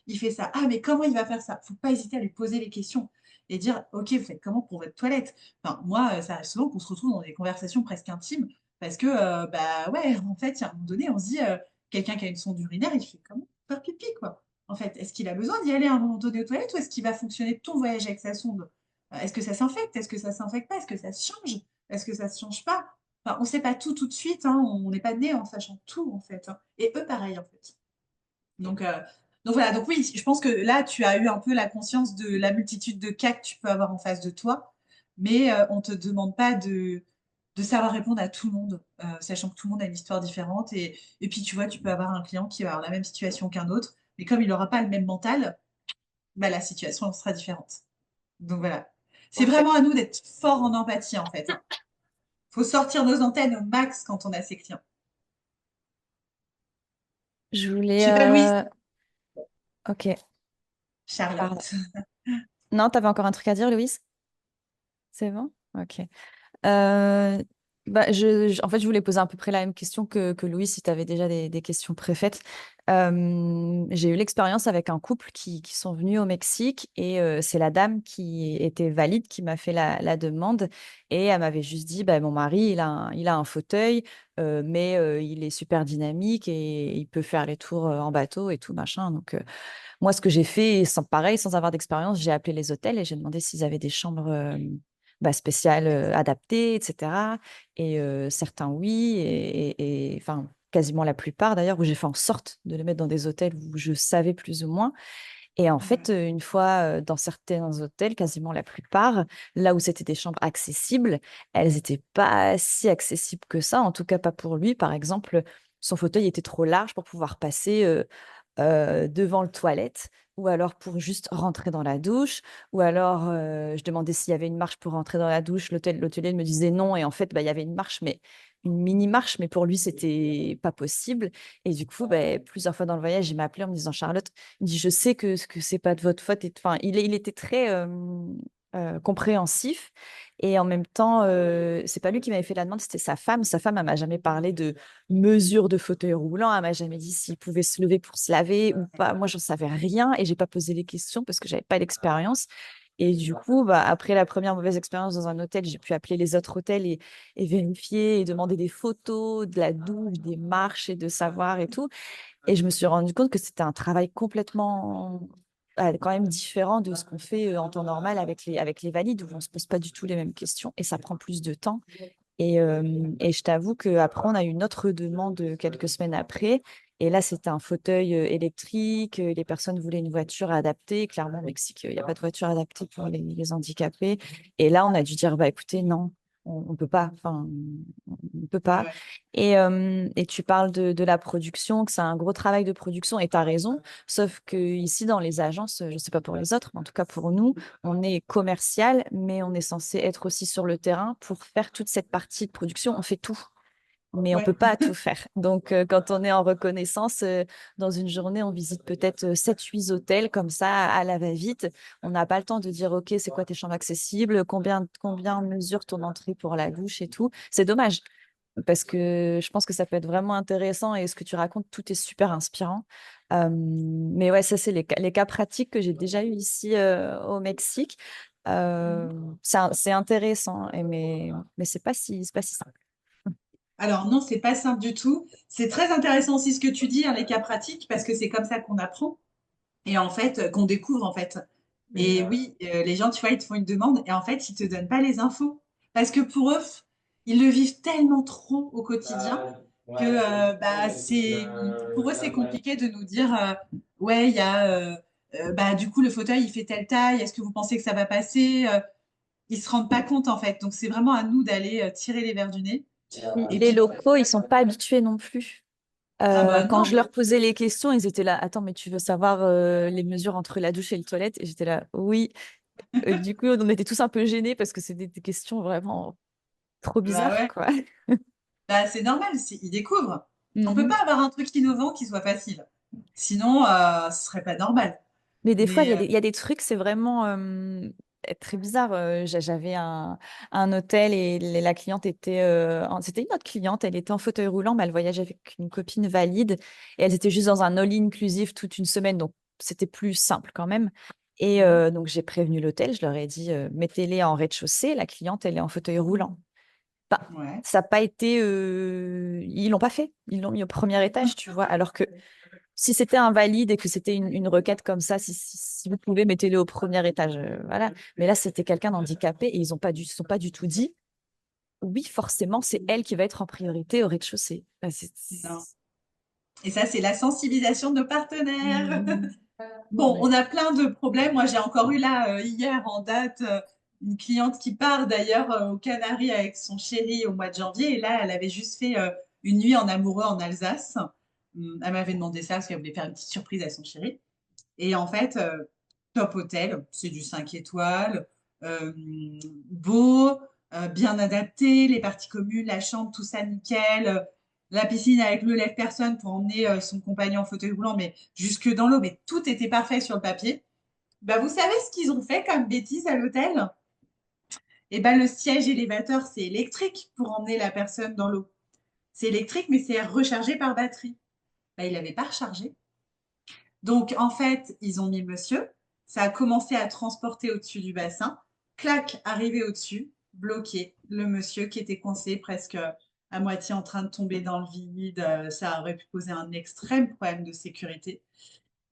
il fait ça. Ah, mais comment il va faire ça? Il ne faut pas hésiter à lui poser les questions et dire, OK, vous faites comment pour votre toilette? Enfin, moi, ça arrive souvent qu'on se retrouve dans des conversations presque intimes parce que, bah ouais, en fait, à un moment donné, on se dit, quelqu'un qui a une sonde urinaire, il fait comment pour faire pipi, quoi. En fait, est-ce qu'il a besoin d'y aller à un moment donné aux toilettes ou est-ce qu'il va fonctionner tout le voyage avec sa sonde? Est-ce que ça s'infecte? Est-ce que ça s'infecte pas? Est-ce que ça se change? Est-ce que ça se change pas? Enfin, on ne sait pas tout de suite, hein. On n'est pas né en sachant tout, en fait, hein. Et eux, pareil, en fait. Donc, euh, donc voilà, donc oui, je pense que là, tu as eu un peu la conscience de la multitude de cas que tu peux avoir en face de toi, mais on ne te demande pas de savoir répondre à tout le monde, sachant que tout le monde a une histoire différente. Et puis, tu vois, tu peux avoir un client qui va avoir la même situation qu'un autre, mais comme il n'aura pas le même mental, bah, la situation sera différente. Donc voilà. C'est Ok. vraiment à nous d'être forts en empathie, en fait, hein. Faut sortir nos antennes au max quand on a ses clients. Je Je voulais... sais pas, Louise, Ok, pardon. Charlotte. Non, tu avais encore un truc à dire, Louise? C'est bon? Ok. Euh, en fait, je voulais poser à peu près la même question que Louis, si tu avais déjà des questions préfaites. J'ai eu l'expérience avec un couple qui sont venus au Mexique et c'est la dame qui était valide qui m'a fait la demande et elle m'avait juste dit, bah, mon mari, il a un fauteuil, mais il est super dynamique et il peut faire les tours en bateau et tout, machin. Donc, moi, ce que j'ai fait, pareil, sans avoir d'expérience, j'ai appelé les hôtels et j'ai demandé s'ils avaient des chambres spéciales adaptées, etc. Et certains, oui, enfin, quasiment la plupart d'ailleurs, où j'ai fait en sorte de les mettre dans des hôtels où je savais plus ou moins. Et en fait, Ouais. une fois dans certains hôtels, quasiment la plupart, là où c'était des chambres accessibles, elles n'étaient pas si accessibles que ça, en tout cas pas pour lui. Par exemple, son fauteuil était trop large pour pouvoir passer devant le toilette, ou alors pour juste rentrer dans la douche, ou alors je demandais s'il y avait une marche pour rentrer dans la douche. L'hôtelier me disait non, et en fait, bah, il y avait une marche, mais une mini marche, mais pour lui, c'était pas possible. Et du coup, plusieurs fois dans le voyage, il m'a appelé en me disant: «Charlotte», il me dit: «Je sais que c'est pas de votre faute» et enfin, il était très, compréhensif et en même temps, c'est pas lui qui m'avait fait la demande, c'était sa femme. Sa femme, elle m'a jamais parlé de mesure de fauteuil roulant, elle m'a jamais dit s'il pouvait se lever pour se laver ou pas. Moi, j'en savais rien et j'ai pas posé les questions parce que j'avais pas l'expérience et du coup, après la première mauvaise expérience dans un hôtel, j'ai pu appeler les autres hôtels et vérifier et demander des photos de la douche, des marches et de savoir et tout. Et je me suis rendu compte que c'était un travail complètement, quand même différent de ce qu'on fait, en temps normal avec les valides, où on se pose pas du tout les mêmes questions et ça prend plus de temps. Et je t'avoue qu'après, on a eu une autre demande, quelques semaines après et là, c'était un fauteuil, électrique, les personnes voulaient une voiture adaptée. Clairement, au Mexique, il y a pas de voiture adaptée pour les handicapés et là, on a dû dire: «Bah, écoutez, non, on peut pas, enfin, on peut Ouais, pas». ouais. Et tu parles de la production, que c'est un gros travail de production et tu as raison, sauf qu'ici, dans les agences, je sais pas pour les autres, mais en tout cas pour nous, on est commercial, mais on est censé être aussi sur le terrain pour faire toute cette partie de production. On fait tout, mais on peut Ouais. pas tout faire. Donc, quand on est en reconnaissance, dans une journée, on visite peut-être 7-8 hôtels comme ça à la va-vite. On n'a pas le temps de dire: «OK, c'est quoi tes chambres accessibles? Combien mesure ton entrée pour la douche et tout?» C'est dommage parce que je pense que ça peut être vraiment intéressant et ce que tu racontes, tout est super inspirant. Mais ouais, ça, c'est les cas pratiques que j'ai déjà eu ici, au Mexique. C'est intéressant mais c'est pas si simple. Alors non, c'est pas simple du tout. C'est très intéressant aussi ce que tu dis, hein, les cas pratiques, parce que c'est comme ça qu'on apprend et en fait, qu'on découvre en fait. Et oui, les gens, tu vois, ils te font une demande et en fait, ils te donnent pas les infos. Parce que pour eux, ils le vivent tellement trop au quotidien que pour eux, c'est compliqué de nous dire, ouais, il y a, du coup, le fauteuil, il fait telle taille, est-ce que vous pensez que ça va passer? Ils se rendent pas compte en fait. Donc c'est vraiment à nous d'aller tirer les verres du nez. Puis Et les puis, locaux, ils sont pas habitués non plus. ah bah Quand je non, leur posais les questions, ils étaient là: «Attends, mais tu veux savoir, les mesures entre la douche et les toilettes?» Et j'étais là: «Oui». Du coup, on était tous un peu gênés parce que c'était des questions vraiment trop bah bizarres, ouais. quoi. Bah, c'est normal, ils découvrent. On peut Mmh. pas avoir un truc innovant qui soit facile. Sinon, ce serait pas normal. Mais des fois, Mais il y a des trucs, c'est vraiment, très bizarre. J'avais un hôtel et la cliente était, c'était une autre cliente, elle était en fauteuil roulant, mais elle voyageait avec une copine valide et elles étaient juste dans un all inclusif toute une semaine, donc c'était plus simple quand même et mmh donc j'ai prévenu l'hôtel, je leur ai dit: «Mettez-les en rez-de-chaussée, la cliente, elle est en fauteuil roulant». Bah, ouais. ça a pas été, ils l'ont pas fait. Ils l'ont mis au premier étage, tu vois? Alors que si c'était invalide et que c'était une requête comme ça, si vous pouvez, mettez-le au premier étage, voilà. Mais là, c'était quelqu'un d'handicapé et ils se sont pas du tout dit: «Oui, forcément, c'est elle qui va être en priorité au rez-de-chaussée». Bah, Non. Et ça, c'est la sensibilisation de nos partenaires. Mmh. Bon, Ouais. on a plein de problèmes. Moi, j'ai encore eu là, hier en date, une cliente qui part d'ailleurs, aux Canaries avec son chéri au mois de janvier et là, elle avait juste fait, une nuit en amoureux en Alsace. Elle m'avait demandé ça parce qu'elle voulait faire une petite surprise à son chéri et en fait, top hôtel, c'est du 5 étoiles, beau, bien adapté, les parties communes, la chambre, tout ça nickel, la piscine avec le lève-personne pour emmener, son compagnon en fauteuil roulant, mais jusque dans l'eau, mais tout était parfait sur le papier. Bah, vous savez ce qu'ils ont fait comme bêtise à l'hôtel? Et ben, le siège élévateur, c'est électrique pour emmener la personne dans l'eau. C'est électrique, mais c'est rechargé par batterie. Bah, il n'avait pas rechargé. Donc, en fait, ils ont mis monsieur. Ça a commencé à transporter au-dessus du bassin. Clac, arrivé au-dessus, bloqué. Le monsieur qui était coincé presque à moitié en train de tomber dans le vide. Ça aurait pu poser un extrême problème de sécurité.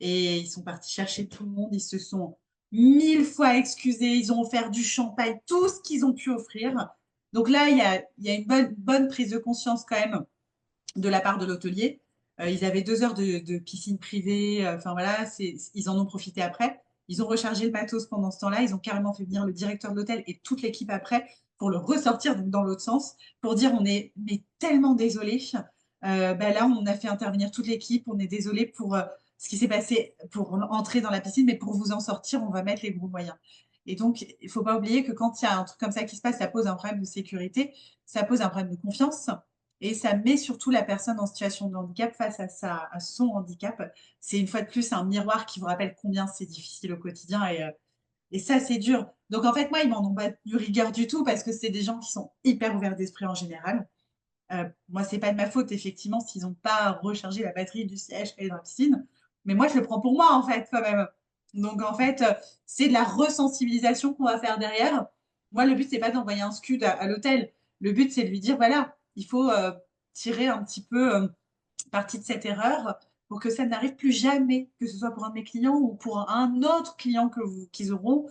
Et ils sont partis chercher tout le monde. Ils se sont 1000 fois excusés. Ils ont offert du champagne, tout ce qu'ils ont pu offrir. Donc là, il y a une bonne prise de conscience quand même de la part de l'hôtelier. Ils avaient 2 heures de piscine privée. Enfin voilà, ils en ont profité après. Ils ont rechargé le matos pendant ce temps-là. Ils ont carrément fait venir le directeur de l'hôtel et toute l'équipe après pour le ressortir donc dans l'autre sens, pour dire on est mais tellement désolé. Là, on a fait intervenir toute l'équipe. On est désolé pour ce qui s'est passé pour entrer dans la piscine, mais pour vous en sortir, on va mettre les gros moyens. Et donc, il ne faut pas oublier que quand il y a un truc comme ça qui se passe, ça pose un problème de sécurité, ça pose un problème de confiance. et ça met surtout la personne en situation de handicap face à son handicap. C'est une fois de plus un miroir qui vous rappelle combien c'est difficile au quotidien et ça, c'est dur. Donc, en fait, moi, ils m'en ont pas eu rigueur du tout parce que c'est des gens qui sont hyper ouverts d'esprit en général. Moi, c'est pas de ma faute, effectivement, s'ils n'ont pas rechargé la batterie du siège qui est dans la piscine. Mais moi, je le prends pour moi, en fait, quand même. Donc, en fait, c'est de la resensibilisation qu'on va faire derrière. Moi, le but, c'est pas d'envoyer un scud à l'hôtel. Le but, c'est de lui dire, voilà, il faut tirer un petit peu parti de cette erreur pour que ça n'arrive plus jamais, que ce soit pour un de mes clients ou pour un autre client qu'ils auront.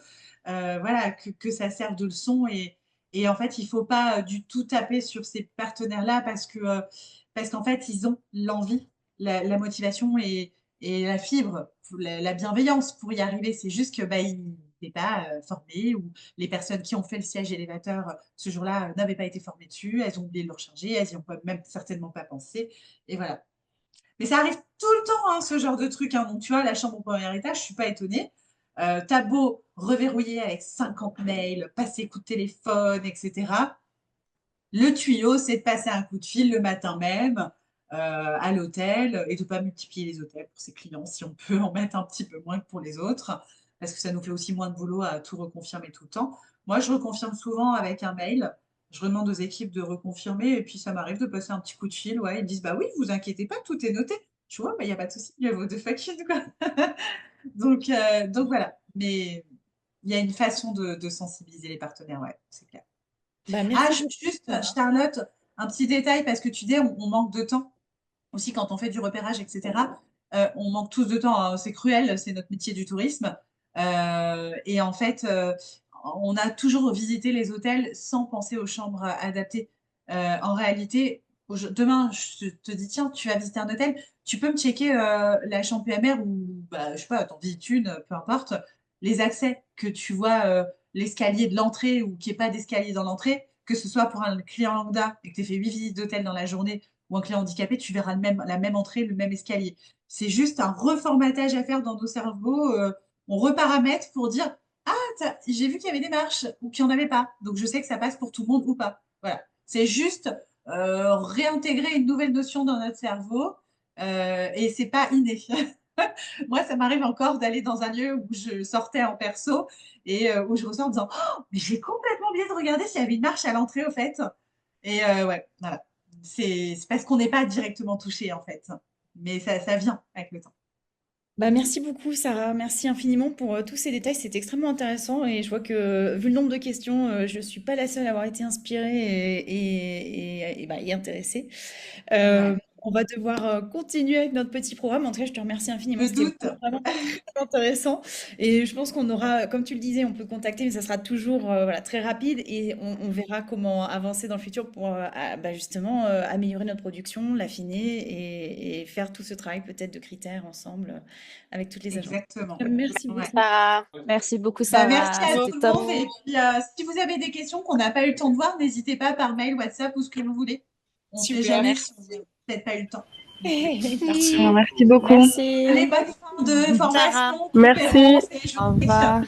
Voilà, que ça serve de leçon et en fait, il ne faut pas du tout taper sur ces partenaires-là parce qu'en fait, ils ont l'envie, la motivation et la fibre, la bienveillance pour y arriver. C'est juste que bah, ils n'étaient pas formés ou les personnes qui ont fait le siège élévateur ce jour-là n'avaient pas été formées dessus, elles ont oublié de le recharger, elles n'y ont même certainement pas pensé. Et voilà. Mais ça arrive tout le temps, hein, ce genre de truc. Hein. Donc, tu vois, la chambre au premier étage, je ne suis pas étonnée. T'as beau reverrouiller avec 50 mails, passer coup de téléphone, etc. Le tuyau, c'est de passer un coup de fil le matin même à l'hôtel et de ne pas multiplier les hôtels pour ses clients si on peut en mettre un petit peu moins que pour les autres, parce que ça nous fait aussi moins de boulot à tout reconfirmer tout le temps. Moi, je reconfirme souvent avec un mail. Je demande aux équipes de reconfirmer et puis ça m'arrive de passer un petit coup de fil. Ouais, ils me disent bah oui, vous inquiétez pas, tout est noté. Tu vois, il n'y a pas de souci, il y a vos deux factures, quoi. Donc voilà. Mais il y a une façon de sensibiliser les partenaires, ouais, c'est clair. Bah, Ah, merci beaucoup, juste, Sarah. Charlotte, un petit détail parce que tu dis, on manque de temps aussi quand on fait du repérage, etc. On manque tous de temps, hein, c'est cruel, c'est notre métier du tourisme. Et en fait, on a toujours visité les hôtels sans penser aux chambres adaptées. En réalité, demain, je te dis, tiens, tu vas visiter un hôtel, tu peux me checker la chambre PMR ou, bah, je sais pas, t'en visites une, peu importe, les accès que tu vois, l'escalier de l'entrée ou qu'il n'y ait pas d'escalier dans l'entrée, que ce soit pour un client lambda et que tu aies fait 8 visites d'hôtel dans la journée ou un client handicapé, tu verras la même entrée, le même escalier. C'est juste un reformatage à faire dans nos cerveaux. On reparamètre pour dire ah, j'ai vu qu'il y avait des marches ou qu'il n'y en avait pas. Donc, je sais que ça passe pour tout le monde ou pas. Voilà. C'est juste réintégrer une nouvelle notion dans notre cerveau et c'est pas inné. Moi, ça m'arrive encore d'aller dans un lieu où je sortais en perso et où je ressors en disant oh, mais j'ai complètement oublié de regarder s'il y avait une marche à l'entrée au fait. Et ouais, voilà. C'est parce qu'on n'est pas directement touché en fait. Mais ça vient avec le temps. Bah, merci beaucoup, Sarah. Merci infiniment pour tous ces détails. C'est extrêmement intéressant et je vois que, vu le nombre de questions, je ne suis pas la seule à avoir été inspirée et bah, y intéressée. Ouais. On va devoir continuer avec notre petit programme. En tout cas, je te remercie infiniment. Le C'était doute. vraiment très intéressant. Et je pense qu'on aura, comme tu le disais, on peut contacter, mais ça sera toujours voilà, très rapide et on verra comment avancer dans le futur pour bah, justement améliorer notre production, l'affiner et faire tout ce travail peut-être de critères ensemble avec toutes les agences. Exactement. Merci Ouais. beaucoup. Sarah. Merci beaucoup, Bah, merci Sarah. à C'était tout le top. monde. Et puis, si vous avez des questions qu'on n'a pas eu le temps de voir, n'hésitez pas par mail, WhatsApp ou ce que vous voulez. On ne sait Super, jamais merci. si vous n'avez peut-être pas eu le temps. Merci beaucoup. Allez, Merci. bonne fin de formation, Sarah. conférence Merci. et Au journée. revoir.